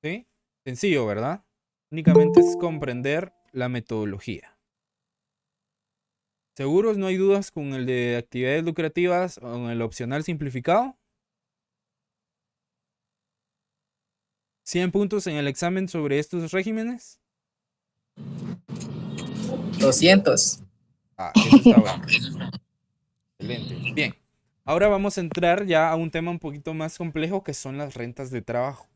¿Sí? Sencillo, ¿verdad? Únicamente es comprender la metodología. ¿Seguros no hay dudas con el de actividades lucrativas o con el opcional simplificado? 100 puntos en el examen sobre estos regímenes. 200. Ah, eso está bueno. Excelente. Bien. Ahora vamos a entrar ya a un tema un poquito más complejo que son las rentas de trabajo.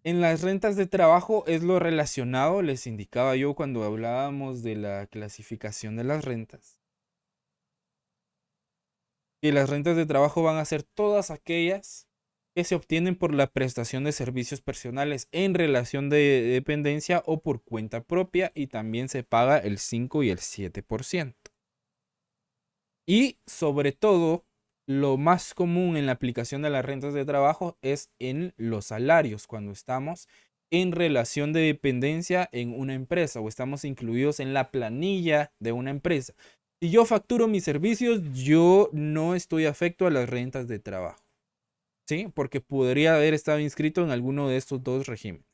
En las rentas de trabajo es lo relacionado, les indicaba yo cuando hablábamos de la clasificación de las rentas. Y las rentas de trabajo van a ser todas aquellas que se obtienen por la prestación de servicios personales en relación de dependencia o por cuenta propia, y también se paga el 5 y el 7%. Y sobre todo, lo más común en la aplicación de las rentas de trabajo es en los salarios, cuando estamos en relación de dependencia en una empresa o estamos incluidos en la planilla de una empresa. Si yo facturo mis servicios, yo no estoy afecto a las rentas de trabajo, ¿sí? Porque podría haber estado inscrito en alguno de estos dos regímenes.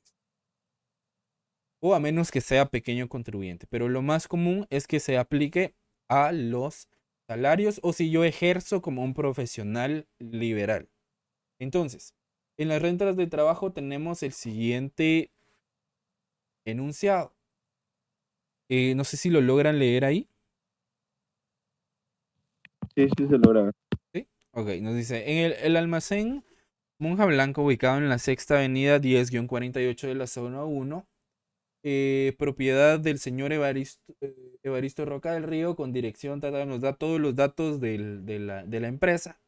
O a menos que sea pequeño contribuyente. Pero lo más común es que se aplique a los salarios o si yo ejerzo como un profesional liberal. Entonces, en las rentas de trabajo tenemos el siguiente enunciado. No sé si lo logran leer ahí. Sí, sí se logra. ¿Sí? Ok, nos dice, en el almacén Monja Blanca, ubicado en la Sexta Avenida 10-48 de la zona 1, propiedad del señor Evaristo Roca del Río, con dirección, nos da todos los datos de la empresa.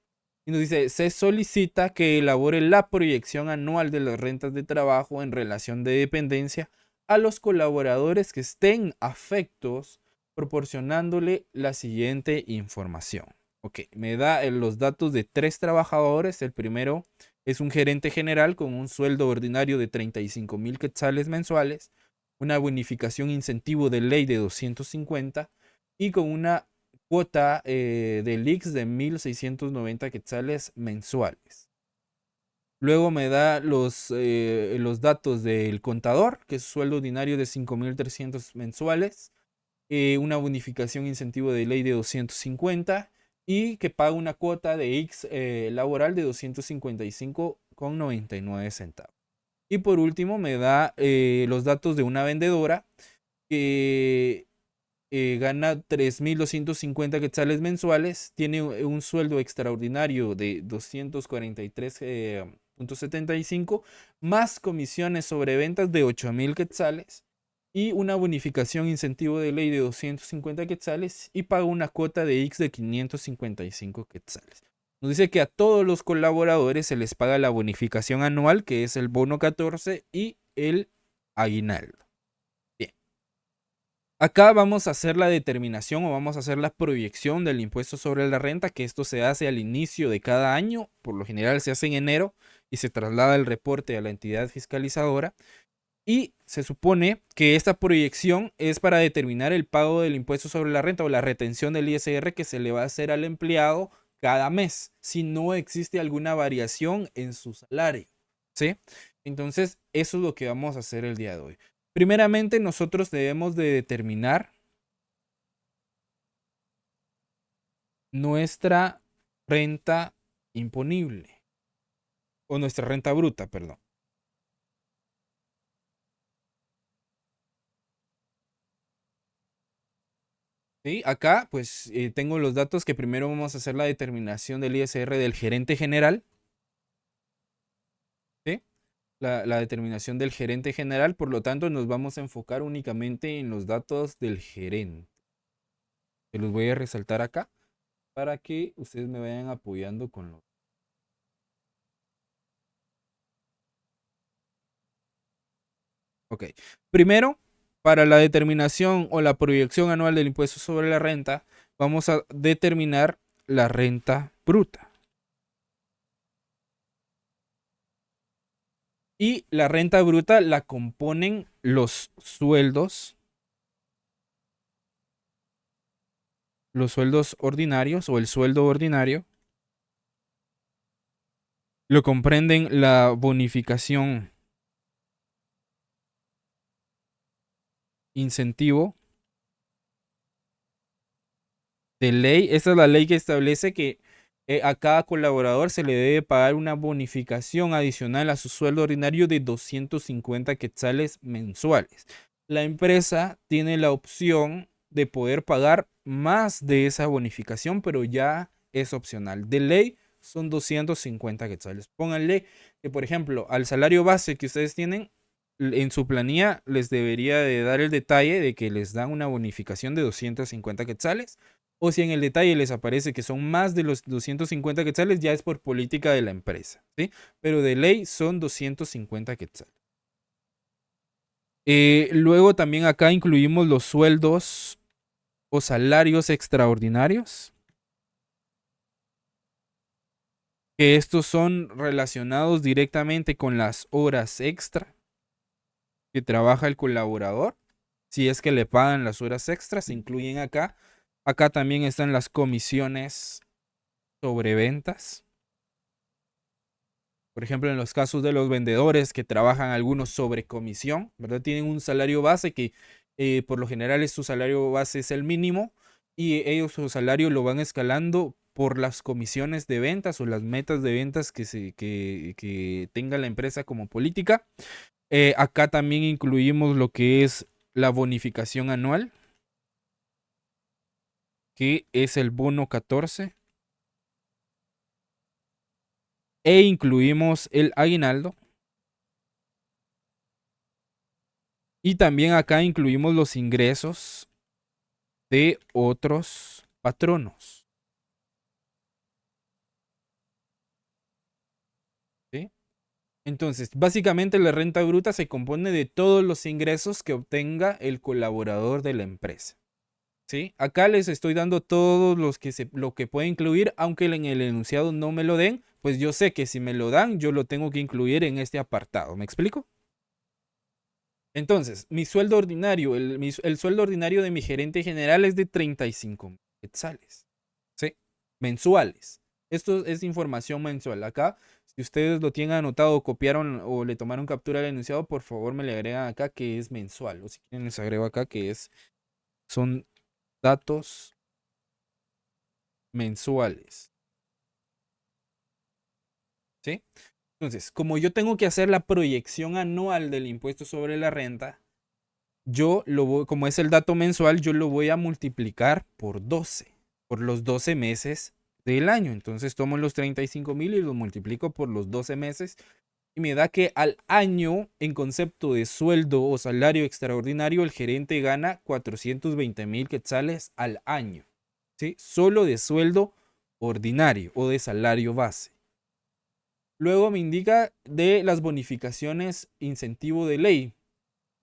Y nos dice, se solicita que elabore la proyección anual de las rentas de trabajo en relación de dependencia a los colaboradores que estén afectos, proporcionándole la siguiente información. Ok, me da los datos de 3 trabajadores. El primero es un gerente general con un sueldo ordinario de 35,000 quetzales mensuales, una bonificación incentivo de ley de 250 y con una cuota del IX de 1.690 quetzales mensuales. Luego me da los datos del contador, que es sueldo ordinario de 5.300 mensuales, una bonificación incentivo de ley de 250 y que paga una cuota de IX laboral de 255,99 centavos. Y por último me da los datos de una vendedora que gana 3.250 quetzales mensuales, tiene un sueldo extraordinario de 243,75 más comisiones sobre ventas de 8,000 quetzales y una bonificación incentivo de ley de 250 quetzales y paga una cuota de IX de 555 quetzales. Nos dice que a todos los colaboradores se les paga la bonificación anual, que es el bono 14 y el aguinaldo. Bien. Acá vamos a hacer la determinación o vamos a hacer la proyección del impuesto sobre la renta, que esto se hace al inicio de cada año. Por lo general se hace en enero y se traslada el reporte a la entidad fiscalizadora. Y se supone que esta proyección es para determinar el pago del impuesto sobre la renta o la retención del ISR que se le va a hacer al empleado cada mes, si no existe alguna variación en su salario, ¿sí? Entonces, eso es lo que vamos a hacer el día de hoy. Primeramente, nosotros debemos de determinar nuestra renta imponible. o nuestra renta bruta, perdón. ¿Sí? Acá, pues tengo los datos que primero vamos a hacer la determinación del ISR del gerente general. ¿Sí? La determinación del gerente general, por lo tanto, nos vamos a enfocar únicamente en los datos del gerente. Se los voy a resaltar acá para que ustedes me vayan apoyando con los. Ok. Primero, para la determinación o la proyección anual del impuesto sobre la renta, vamos a determinar la renta bruta. Y la renta bruta la componen los sueldos ordinarios o el sueldo ordinario. Lo comprenden la bonificación incentivo de ley. Esta es la ley que establece que a cada colaborador se le debe pagar una bonificación adicional a su sueldo ordinario de 250 quetzales mensuales. La empresa tiene la opción de poder pagar más de esa bonificación, pero ya es opcional. De ley son 250 quetzales. Pónganle que, por ejemplo, al salario base que ustedes tienen, en su planilla les debería de dar el detalle de que les dan una bonificación de 250 quetzales. O si en el detalle les aparece que son más de los 250 quetzales, ya es por política de la empresa, ¿sí? Pero de ley son 250 quetzales. Luego también acá incluimos los sueldos o salarios extraordinarios, que estos son relacionados directamente con las horas extra que trabaja el colaborador. Si es que le pagan las horas extras, se incluyen acá. Acá también están las comisiones sobre ventas. Por ejemplo, en los casos de los vendedores que trabajan algunos sobre comisión, ¿verdad? Tienen un salario base que por lo general su salario base es el mínimo y ellos su salario lo van escalando por las comisiones de ventas o las metas de ventas que tenga la empresa como política. Acá también incluimos lo que es la bonificación anual, que es el bono 14. E incluimos el aguinaldo. Y también acá incluimos los ingresos de otros patronos. ¿Sí? Entonces, básicamente la renta bruta se compone de todos los ingresos que obtenga el colaborador de la empresa. ¿Sí? Acá les estoy dando todos lo que puede incluir, aunque en el enunciado no me lo den, pues yo sé que si me lo dan, yo lo tengo que incluir en este apartado. ¿Me explico? Entonces, mi sueldo ordinario, el sueldo ordinario de mi gerente general es de 35,000 quetzales. ¿Sí? Mensuales. Esto es información mensual. Acá, si ustedes lo tienen anotado, copiaron o le tomaron captura del enunciado, por favor me le agregan acá que es mensual. O si quieren les agrego acá que son datos mensuales. ¿Sí? Entonces, como yo tengo que hacer la proyección anual del impuesto sobre la renta, como es el dato mensual, yo lo voy a multiplicar por 12, por los 12 meses del año. Entonces tomo los 35,000 y los multiplico por los 12 meses y me da que al año, en concepto de sueldo o salario extraordinario, el gerente gana 420,000 quetzales al año, ¿sí? Solo de sueldo ordinario o de salario base. Luego me indica de las bonificaciones incentivo de ley.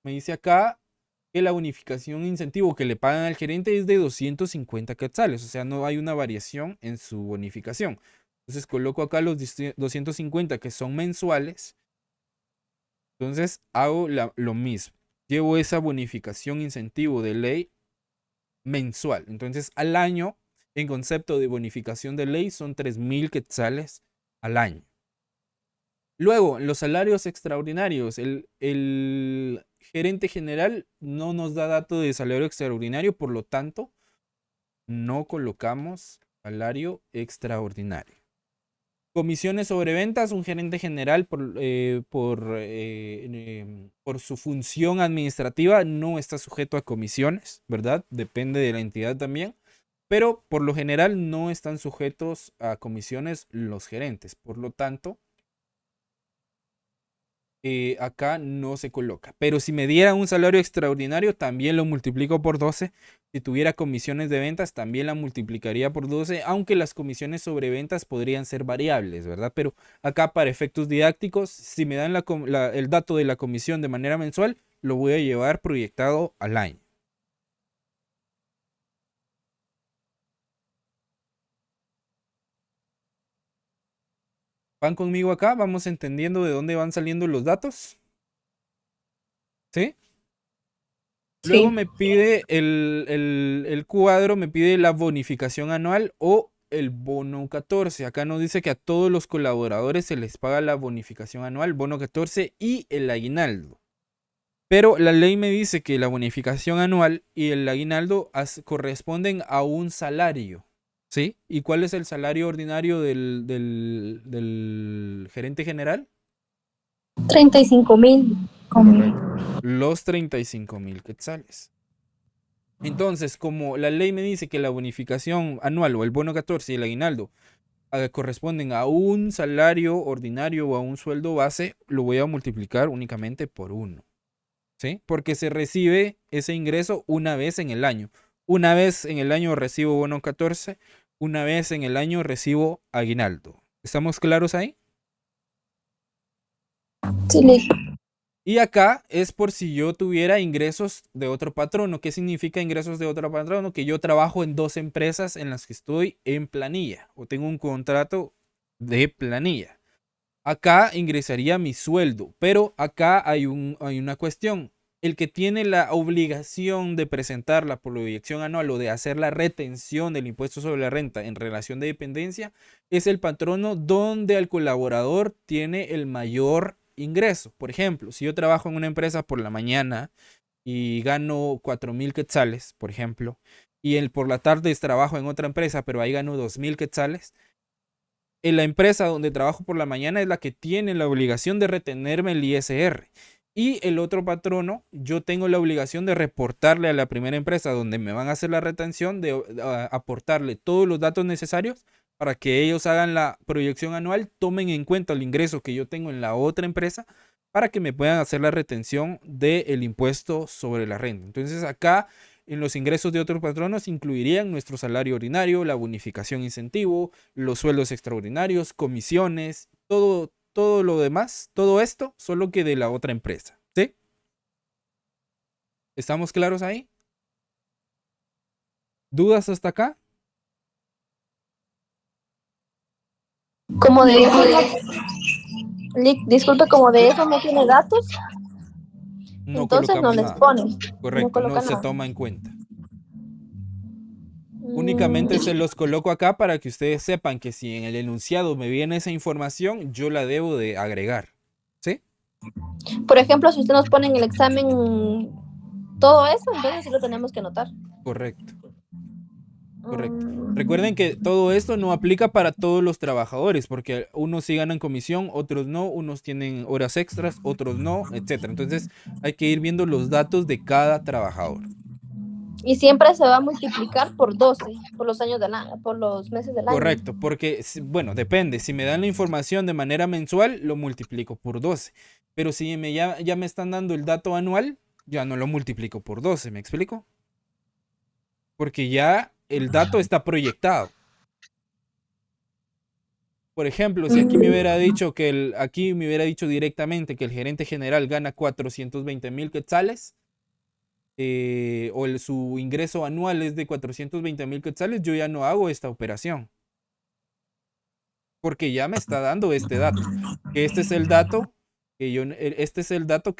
Me dice acá que la bonificación incentivo que le pagan al gerente es de 250 quetzales. O sea, no hay una variación en su bonificación. Entonces coloco acá los 250 que son mensuales. Entonces hago lo mismo. Llevo esa bonificación incentivo de ley mensual. Entonces al año, en concepto de bonificación de ley, son 3,000 quetzales al año. Luego, los salarios extraordinarios. El gerente general no nos da dato de salario extraordinario, por lo tanto, no colocamos salario extraordinario. Comisiones sobre ventas, un gerente general por su función administrativa no está sujeto a comisiones, ¿verdad? Depende de la entidad también, pero por lo general no están sujetos a comisiones los gerentes. Por lo tanto, acá no se coloca. Pero si me diera un salario extraordinario, también lo multiplico por 12. Si tuviera comisiones de ventas, también la multiplicaría por 12, aunque las comisiones sobre ventas podrían ser variables, ¿verdad? Pero acá, para efectos didácticos, si me dan el dato de la comisión de manera mensual, lo voy a llevar proyectado al año. ¿Van conmigo acá? ¿Vamos entendiendo de dónde van saliendo los datos? ¿Sí? Luego me pide el cuadro, me pide la bonificación anual o el bono 14. Acá nos dice que a todos los colaboradores se les paga la bonificación anual, bono 14 y el aguinaldo. Pero la ley me dice que la bonificación anual y el aguinaldo corresponden a un salario. ¿Sí? ¿Y cuál es el salario ordinario del gerente general? 35,000. Los 35,000 quetzales. Entonces, como la ley me dice que la bonificación anual o el bono 14 y el aguinaldo corresponden a un salario ordinario o a un sueldo base, lo voy a multiplicar únicamente por 1. ¿Sí? Porque se recibe ese ingreso una vez en el año. Una vez en el año recibo bono 14, una vez en el año recibo aguinaldo. ¿Estamos claros ahí? Sí, listo. Y acá es por si yo tuviera ingresos de otro patrono. ¿Qué significa ingresos de otro patrono? Que yo trabajo en 2 empresas en las que estoy en planilla o tengo un contrato de planilla. Acá ingresaría mi sueldo, pero acá hay una cuestión. El que tiene la obligación de presentar la proyección anual o de hacer la retención del impuesto sobre la renta en relación de dependencia es el patrono donde el colaborador tiene el mayor ingreso. Por ejemplo, si yo trabajo en una empresa por la mañana y gano 4,000 quetzales, por ejemplo, y por la tarde trabajo en otra empresa, pero ahí gano 2,000 quetzales, en la empresa donde trabajo por la mañana es la que tiene la obligación de retenerme el ISR. Y el otro patrono, yo tengo la obligación de reportarle a la primera empresa donde me van a hacer la retención, de aportarle todos los datos necesarios para que ellos hagan la proyección anual, tomen en cuenta el ingreso que yo tengo en la otra empresa para que me puedan hacer la retención del impuesto sobre la renta. Entonces acá en los ingresos de otros patronos incluirían nuestro salario ordinario, la bonificación incentivo, los sueldos extraordinarios, comisiones, todo lo demás, todo esto, solo que de la otra empresa. ¿Sí? ¿Estamos claros ahí? ¿Dudas hasta acá? Como de eso, disculpe, como de eso no tiene datos, No entonces no colocamos les nada. pone. Correcto, coloca no se nada. toma en cuenta. Únicamente se los coloco acá para que ustedes sepan que si en el enunciado me viene esa información, yo la debo de agregar. ¿Sí? Por ejemplo, si usted nos pone en el examen todo eso, entonces sí lo tenemos que anotar. Correcto. Correcto. Recuerden que todo esto no aplica para todos los trabajadores, porque unos sí ganan comisión, otros no, unos tienen horas extras, otros no, etc. Entonces hay que ir viendo los datos de cada trabajador. Y siempre se va a multiplicar por 12, por los años por los meses del año. Correcto, porque, bueno, depende. Si me dan la información de manera mensual, lo multiplico por 12. Pero si ya me están dando el dato anual, ya no lo multiplico por 12, ¿me explico? Porque ya el dato está proyectado. Por ejemplo, si aquí me hubiera dicho aquí me hubiera dicho directamente que el gerente general gana 420,000 quetzales, o su ingreso anual es de 420,000 quetzales, yo ya no hago esta operación. Porque ya me está dando este dato. Este es el dato que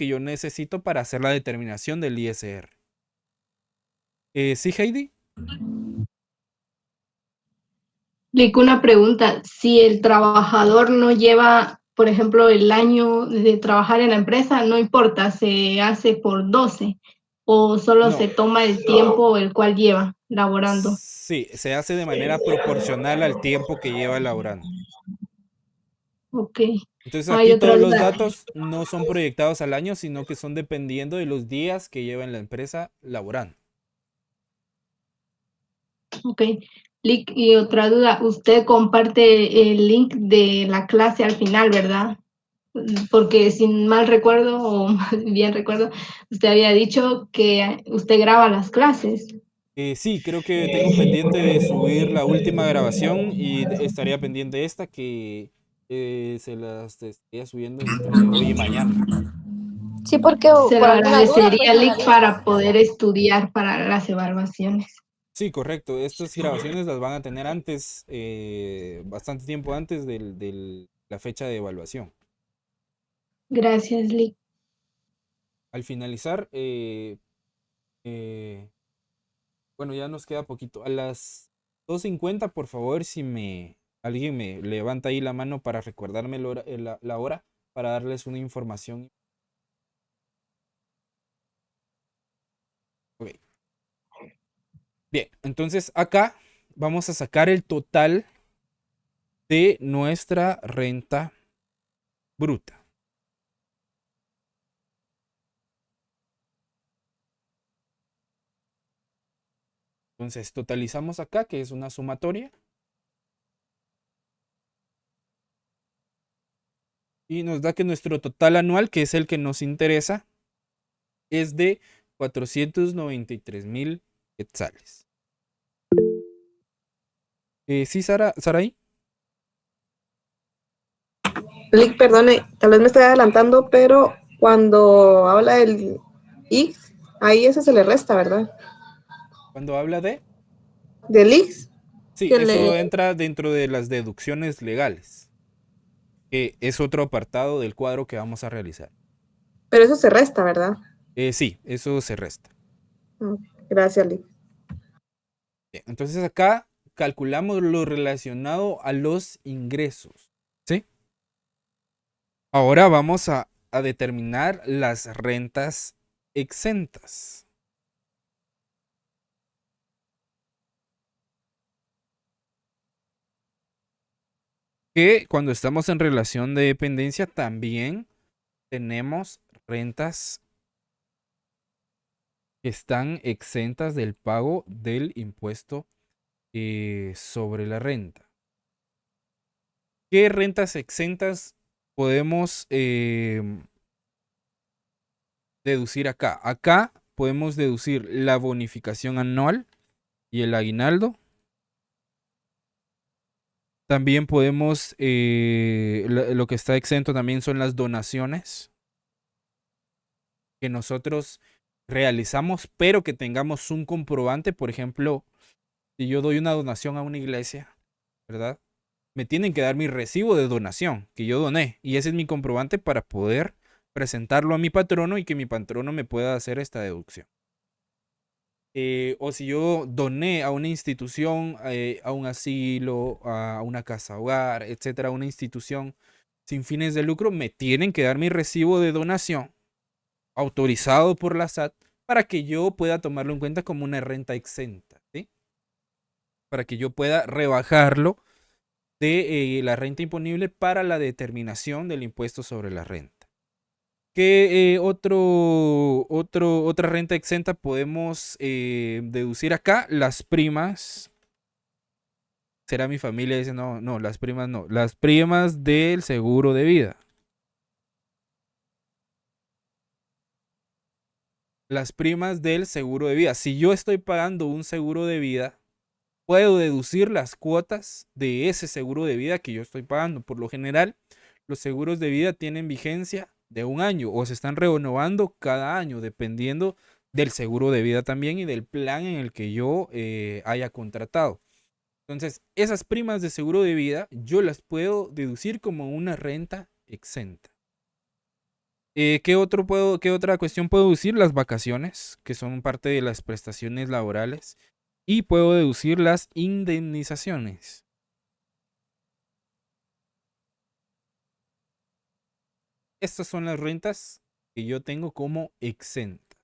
yo necesito para hacer la determinación del ISR. ¿Sí, Heidi? Una pregunta, si el trabajador no lleva, por ejemplo, el año de trabajar en la empresa, no importa, se hace por 12 o solo se toma el tiempo el cual lleva laborando. Sí, se hace de manera proporcional al tiempo que lleva laborando. Ok. Entonces Hay aquí otra todos los duda. datos no son proyectados al año, sino que son dependiendo de los días que lleva en la empresa laborando. Ok. Lick, y otra duda. Usted comparte el link de la clase al final, ¿verdad? Porque si mal recuerdo, o más bien recuerdo, usted había dicho que usted graba las clases. Sí, creo que tengo pendiente de subir la última grabación y estaría pendiente esta que se las estaría subiendo entre hoy y mañana. Sí, porque Se por lo alguna duda, pues agradecería, me Lick, avisas. para poder estudiar para las evaluaciones. Sí, correcto. Estas grabaciones las van a tener antes, bastante tiempo antes de la fecha de evaluación. Gracias, Lick. Al finalizar, bueno, ya nos queda poquito. A las 2:50, por favor, si alguien me levanta ahí la mano para recordarme la hora, para darles una información. Ok. Bien, entonces acá vamos a sacar el total de nuestra renta bruta. Entonces totalizamos acá, que es una sumatoria. Y nos da que nuestro total anual, que es el que nos interesa, es de 493,000 quetzales. ¿Sí, Saraí? Lick, perdone, tal vez me estoy adelantando, pero cuando habla del X, ahí ese se le resta, ¿verdad? Cuando habla de... Del X, Sí, que eso le... entra dentro de las deducciones legales, que es otro apartado del cuadro que vamos a realizar. Pero eso se resta, ¿verdad? Sí, eso se resta. Gracias, Lick. Bien, entonces acá calculamos lo relacionado a los ingresos, ¿sí? Ahora vamos a determinar las rentas exentas. Que cuando estamos en relación de dependencia también tenemos rentas que están exentas del pago del impuesto sobre la renta. ¿Qué rentas exentas podemos deducir acá? Acá podemos deducir la bonificación anual y el aguinaldo. También podemos, lo que está exento también son las donaciones que nosotros realizamos, pero que tengamos un comprobante. Por ejemplo, si yo doy una donación a una iglesia, ¿verdad? Me tienen que dar mi recibo de donación que yo doné. Y ese es mi comprobante para poder presentarlo a mi patrono y que mi patrono me pueda hacer esta deducción. O si yo doné a una institución, a un asilo, a una casa hogar, etcétera, a una institución sin fines de lucro, me tienen que dar mi recibo de donación autorizado por la SAT para que yo pueda tomarlo en cuenta como una renta exenta, ¿sí? Para que yo pueda rebajarlo de la renta imponible para la determinación del impuesto sobre la renta. ¿Qué otra renta exenta podemos deducir acá? Las primas. ¿Será mi familia? Dice, no, no, las primas no. Las primas del seguro de vida. Las primas del seguro de vida. Si yo estoy pagando un seguro de vida, puedo deducir las cuotas de ese seguro de vida que yo estoy pagando. Por lo general, los seguros de vida tienen vigencia de un año o se están renovando cada año, dependiendo del seguro de vida también y del plan en el que yo haya contratado. Entonces, esas primas de seguro de vida yo las puedo deducir como una renta exenta. ¿Qué otra cuestión puedo deducir? Las vacaciones, que son parte de las prestaciones laborales. Y puedo deducir las indemnizaciones. Estas son las rentas que yo tengo como exentas.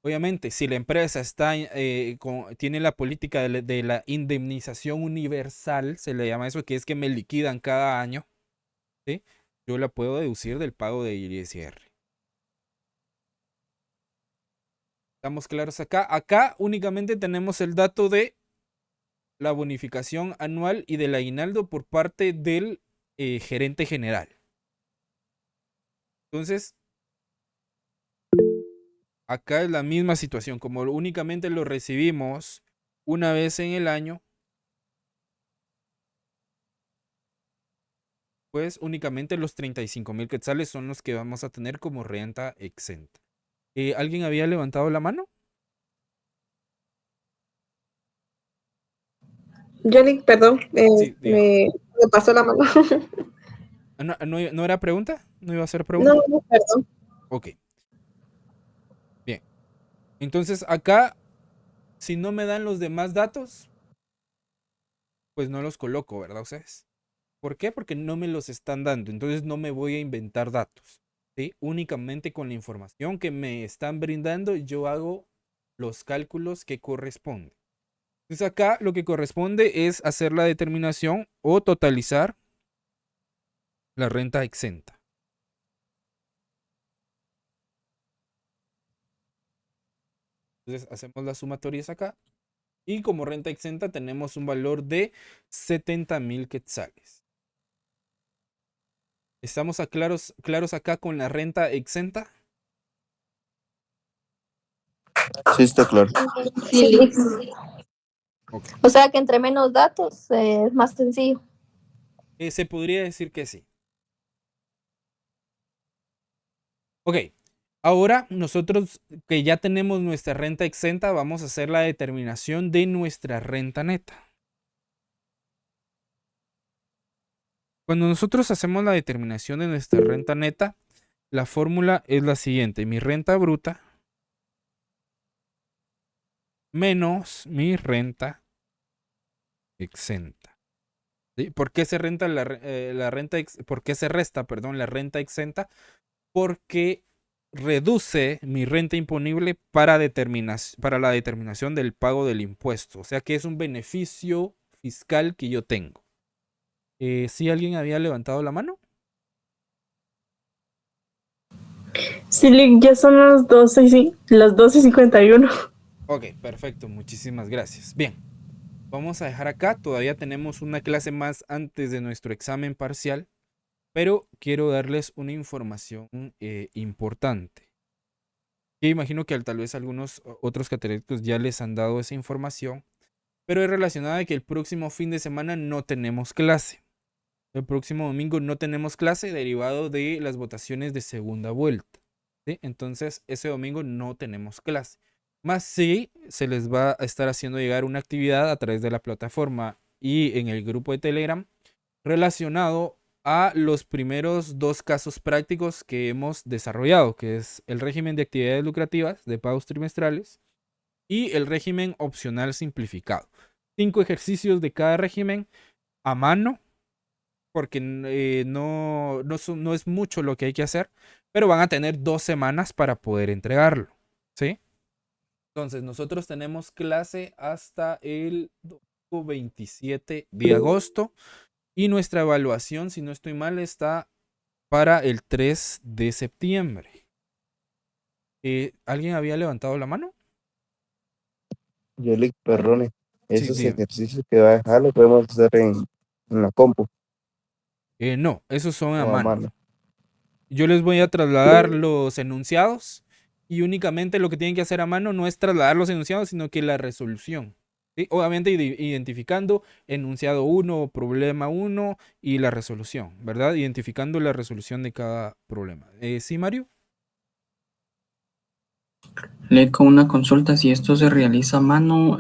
Obviamente, si la empresa tiene la política de la indemnización universal, se le llama eso, que es que me liquidan cada año, ¿sí? Yo la puedo deducir del pago de ISR. ¿Estamos claros acá? Acá únicamente tenemos el dato de la bonificación anual y del aguinaldo por parte del gerente general. Entonces, acá es la misma situación. Como únicamente lo recibimos una vez en el año, pues únicamente los 35,000 quetzales son los que vamos a tener como renta exenta. ¿Alguien había levantado la mano? Yolick, perdón, Sí, dígame. me pasó la mano. ¿No era pregunta? ¿No iba a ser No, pregunta? no, perdón. Ok. Bien. Entonces acá, si no me dan los demás datos, pues no los coloco, ¿verdad ustedes? ¿Por qué? Porque no me los están dando. Entonces no me voy a inventar datos. ¿Sí? Únicamente con la información que me están brindando, yo hago los cálculos que corresponden. Entonces acá lo que corresponde es hacer la determinación o totalizar la renta exenta. Entonces hacemos las sumatorias acá. Y como renta exenta tenemos un valor de 70,000 quetzales. ¿Estamos claros acá con la renta exenta? Sí, está claro. Sí. Ok. O sea que entre menos datos es más sencillo. Se podría decir que sí. Ok. Ahora nosotros que ya tenemos nuestra renta exenta, vamos a hacer la determinación de nuestra renta neta. Cuando nosotros hacemos la determinación de nuestra renta neta, la fórmula es la siguiente. Mi renta bruta menos mi renta exenta. ¿Sí? ¿Por qué se resta la renta exenta? Porque reduce mi renta imponible para la determinación del pago del impuesto. O sea que es un beneficio fiscal que yo tengo. ¿Sí alguien había levantado la mano? Sí, ya son las 12, sí, las 12:51. Ok, perfecto. Muchísimas gracias. Bien, vamos a dejar acá. Todavía tenemos una clase más antes de nuestro examen parcial, pero quiero darles una información importante. Que imagino que tal vez algunos otros catedráticos ya les han dado esa información, pero es relacionada a que el próximo fin de semana no tenemos clase. El próximo domingo no tenemos clase derivado de las votaciones de segunda vuelta. ¿Sí? Entonces, ese domingo no tenemos clase. Más sí, se les va a estar haciendo llegar una actividad a través de la plataforma y en el grupo de Telegram relacionado a los primeros 2 casos prácticos que hemos desarrollado, que es el régimen de actividades lucrativas de pagos trimestrales y el régimen opcional simplificado. 5 ejercicios de cada régimen a mano, porque no es mucho lo que hay que hacer, pero van a tener 2 semanas para poder entregarlo, ¿sí? Entonces, nosotros tenemos clase hasta el 27 de agosto y nuestra evaluación, si no estoy mal, está para el 3 de septiembre. ¿Alguien había levantado la mano? Yolick, perdone. Sí, Esos dígame. ejercicios que va a dejar los podemos hacer en la compu No, esos son a o a mano. mano. Yo les voy a trasladar los enunciados y únicamente lo que tienen que hacer a mano no es trasladar los enunciados, sino que la resolución. ¿Sí? Obviamente identificando enunciado 1, problema 1 y la resolución, ¿verdad? Identificando la resolución de cada problema. ¿Sí, Mario? Le con una consulta, si esto se realiza a mano,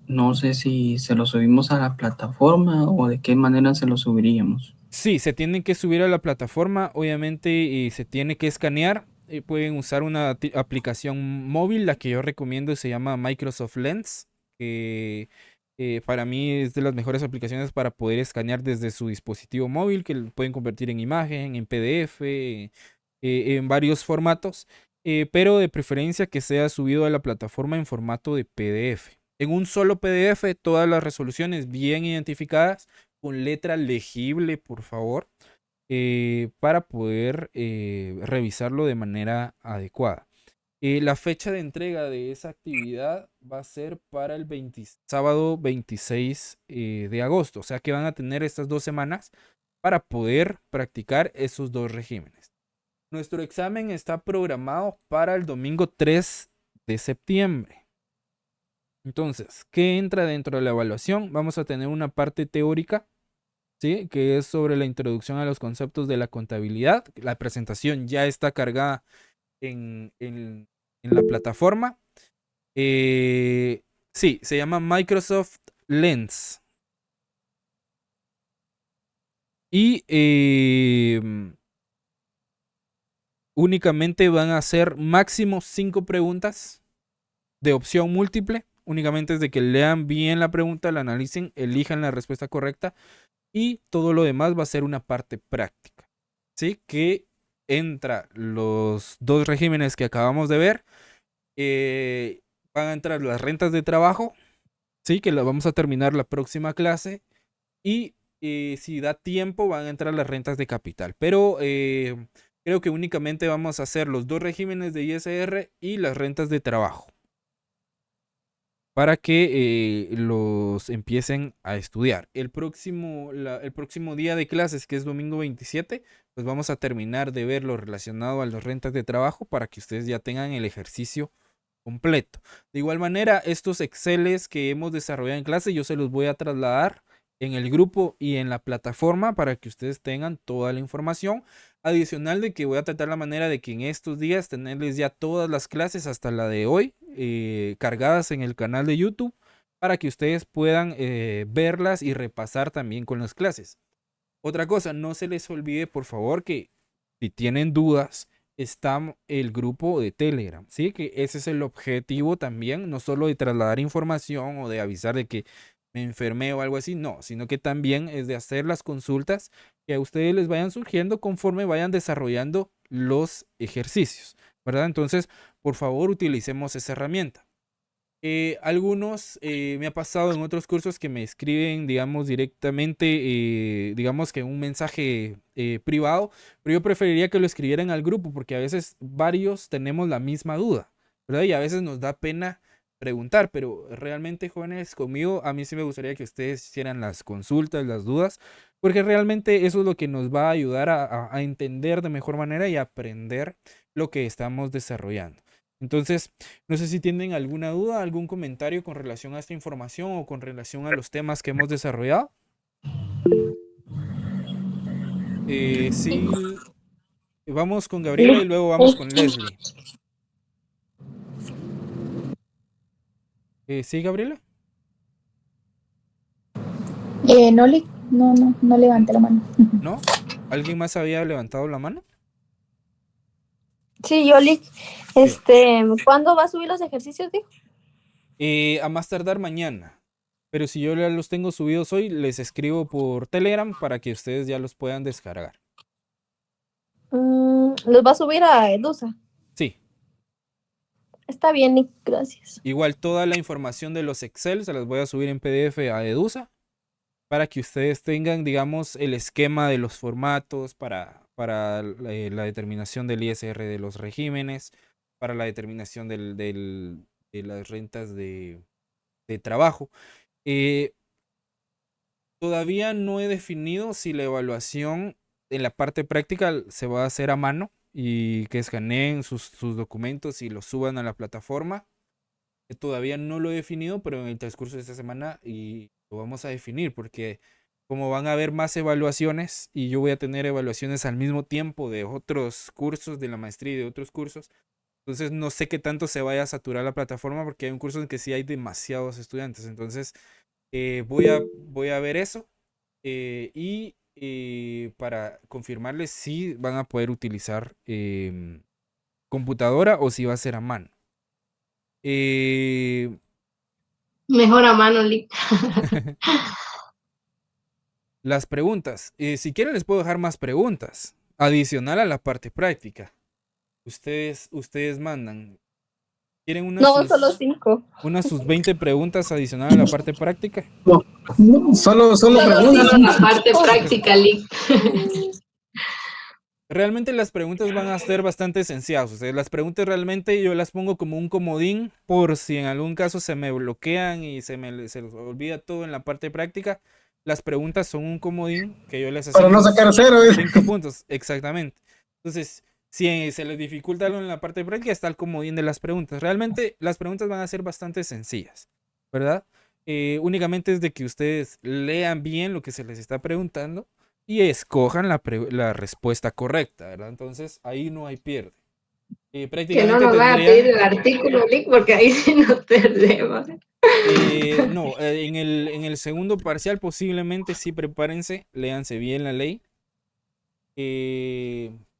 no sé si se lo subimos a la plataforma o de qué manera se lo subiríamos. Sí, se tienen que subir a la plataforma, obviamente, y se tiene que escanear. Pueden usar una aplicación móvil, la que yo recomiendo se llama Microsoft Lens, que para mí es de las mejores aplicaciones para poder escanear desde su dispositivo móvil, que lo pueden convertir en imagen, en PDF, en varios formatos, pero de preferencia que sea subido a la plataforma en formato de PDF. En un solo PDF, todas las resoluciones bien identificadas, con letra legible, por favor, para poder revisarlo de manera adecuada. La fecha de entrega de esa actividad va a ser para el sábado 26 de agosto. O sea que van a tener estas 2 semanas para poder practicar esos 2 regímenes. Nuestro examen está programado para el domingo 3 de septiembre. Entonces, ¿qué entra dentro de la evaluación? Vamos a tener una parte teórica, ¿sí? Que es sobre la introducción a los conceptos de la contabilidad. La presentación ya está cargada en la plataforma. Sí, se llama Microsoft Lens. Y únicamente van a ser máximo 5 preguntas de opción múltiple. Únicamente es de que lean bien la pregunta, la analicen, elijan la respuesta correcta y todo lo demás va a ser una parte práctica. ¿Sí? Que entra los 2 regímenes que acabamos de ver. Van a entrar las rentas de trabajo, ¿sí? Que las vamos a terminar la próxima clase. Y si da tiempo van a entrar las rentas de capital. Pero creo que únicamente vamos a hacer los 2 regímenes de ISR y las rentas de trabajo, para que los empiecen a estudiar. El próximo día de clases, que es domingo 27, pues vamos a terminar de ver lo relacionado a las rentas de trabajo para que ustedes ya tengan el ejercicio completo. De igual manera, estos Exceles que hemos desarrollado en clase, yo se los voy a trasladar en el grupo y en la plataforma para que ustedes tengan toda la información. Adicional de que voy a tratar la manera de que en estos días tenerles ya todas las clases hasta la de hoy cargadas en el canal de YouTube para que ustedes puedan verlas y repasar también con las clases. Otra cosa, no se les olvide por favor que si tienen dudas está el grupo de Telegram, ¿sí? Que ese es el objetivo también, no solo de trasladar información o de avisar de que me enfermé o algo así, no, sino que también es de hacer las consultas que a ustedes les vayan surgiendo conforme vayan desarrollando los ejercicios, ¿verdad? Entonces, por favor, utilicemos esa herramienta. Algunos, me ha pasado en otros cursos que me escriben, digamos, directamente, digamos que un mensaje privado, pero yo preferiría que lo escribieran al grupo porque a veces varios tenemos la misma duda, ¿verdad? Y a veces nos da pena preguntar, pero realmente, jóvenes, conmigo a mí sí me gustaría que ustedes hicieran las consultas, las dudas, porque realmente eso es lo que nos va a ayudar a entender de mejor manera y a aprender lo que estamos desarrollando. Entonces, no sé si tienen alguna duda, algún comentario con relación a esta información o con relación a los temas que hemos desarrollado. Sí, vamos con Gabriela y luego vamos con Leslie. ¿Sí, Gabriela? No levanté la mano. ¿No? ¿Alguien más había levantado la mano? Sí, Yoli. ¿Cuándo va a subir los ejercicios, dijo? A más tardar mañana. Pero si yo ya los tengo subidos hoy, les escribo por Telegram para que ustedes ya los puedan descargar. ¿Los va a subir a Edusa? Sí. Está bien, Nick, gracias. Igual toda la información de los Excel se las voy a subir en PDF a Edusa para que ustedes tengan, digamos, el esquema de los formatos para la determinación del ISR de los regímenes, para la determinación de las rentas de trabajo. Todavía no he definido si la evaluación en la parte práctica se va a hacer a mano y que escaneen sus documentos y los suban a la plataforma. Todavía no lo he definido, pero en el transcurso de esta semana lo vamos a definir porque como van a haber más evaluaciones y yo voy a tener evaluaciones al mismo tiempo de otros cursos de la maestría y de otros cursos, entonces no sé qué tanto se vaya a saturar la plataforma porque hay un curso en que sí hay demasiados estudiantes. Entonces voy a ver eso y para confirmarles si van a poder utilizar computadora o si va a ser a mano. Mejor a mano, Lick. Las preguntas. Si quieren les puedo dejar más preguntas. Adicional a la parte práctica. Ustedes mandan. ¿Quieren solo 5. Sus 20 preguntas adicionales a la parte práctica? No, solo preguntas. Solo la parte práctica, Lick. Realmente las preguntas van a ser bastante sencillas. O sea, las preguntas realmente yo las pongo como un comodín por si en algún caso se me bloquean y se les olvida todo en la parte práctica. Las preguntas son un comodín que yo les Para asigno no sacar cero. 5 puntos, exactamente. Entonces, si se les dificulta algo en la parte práctica, está el comodín de las preguntas. Realmente las preguntas van a ser bastante sencillas, ¿verdad? Únicamente es de que ustedes lean bien lo que se les está preguntando y escojan la respuesta correcta, ¿verdad? Entonces ahí no hay pierde. Que no Prácticamente nos van a pedir tendrían, el artículo, Lick, porque ahí sí nos perdemos. no, en el segundo parcial posiblemente sí prepárense, léanse bien la ley,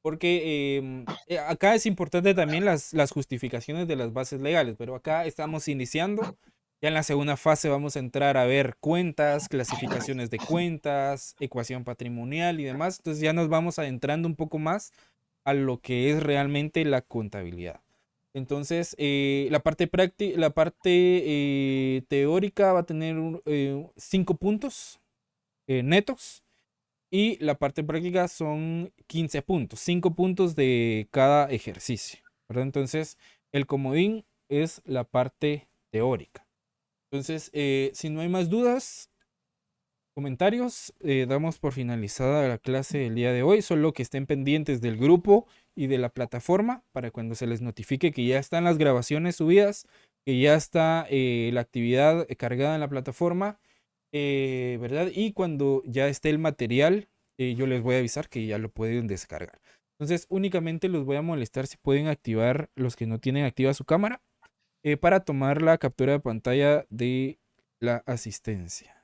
porque acá es importante también las justificaciones de las bases legales, pero acá estamos iniciando. Ya en la segunda fase vamos a entrar a ver cuentas, clasificaciones de cuentas, ecuación patrimonial y demás. Entonces ya nos vamos adentrando un poco más a lo que es realmente la contabilidad. Entonces, la parte teórica va a tener 5 puntos netos y la parte práctica son 15 puntos, 5 puntos de cada ejercicio, ¿verdad? Entonces, el comodín es la parte teórica. Entonces, si no hay más dudas, comentarios, damos por finalizada la clase del día de hoy. Solo que estén pendientes del grupo y de la plataforma para cuando se les notifique que ya están las grabaciones subidas, que ya está la actividad cargada en la plataforma, ¿verdad? Y cuando ya esté el material, yo les voy a avisar que ya lo pueden descargar. Entonces, únicamente los voy a molestar si pueden activar los que no tienen activa su cámara para tomar la captura de pantalla de la asistencia.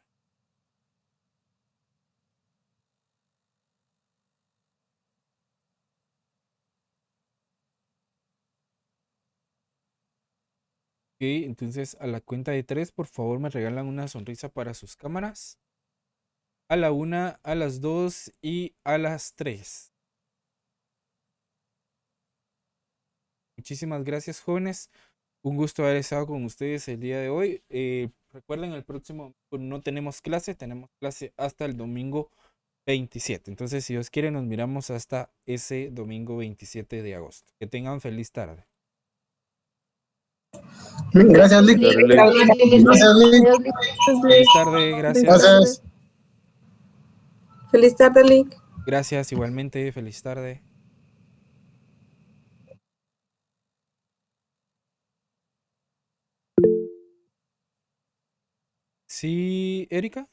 Ok, entonces a la cuenta de 3, por favor, me regalan una sonrisa para sus cámaras. A la 1, a las 2 y a las 3. Muchísimas gracias, jóvenes. Un gusto haber estado con ustedes el día de hoy. Recuerden, el próximo no tenemos clase hasta el domingo 27. Entonces, si Dios quiere, nos miramos hasta ese domingo 27 de agosto. Que tengan feliz tarde. Gracias, Lick. Gracias, Lick. Adiós, Lick. Feliz tarde, gracias. Gracias. Feliz tarde, Lick. Gracias, igualmente. Feliz tarde. Sí, Erika.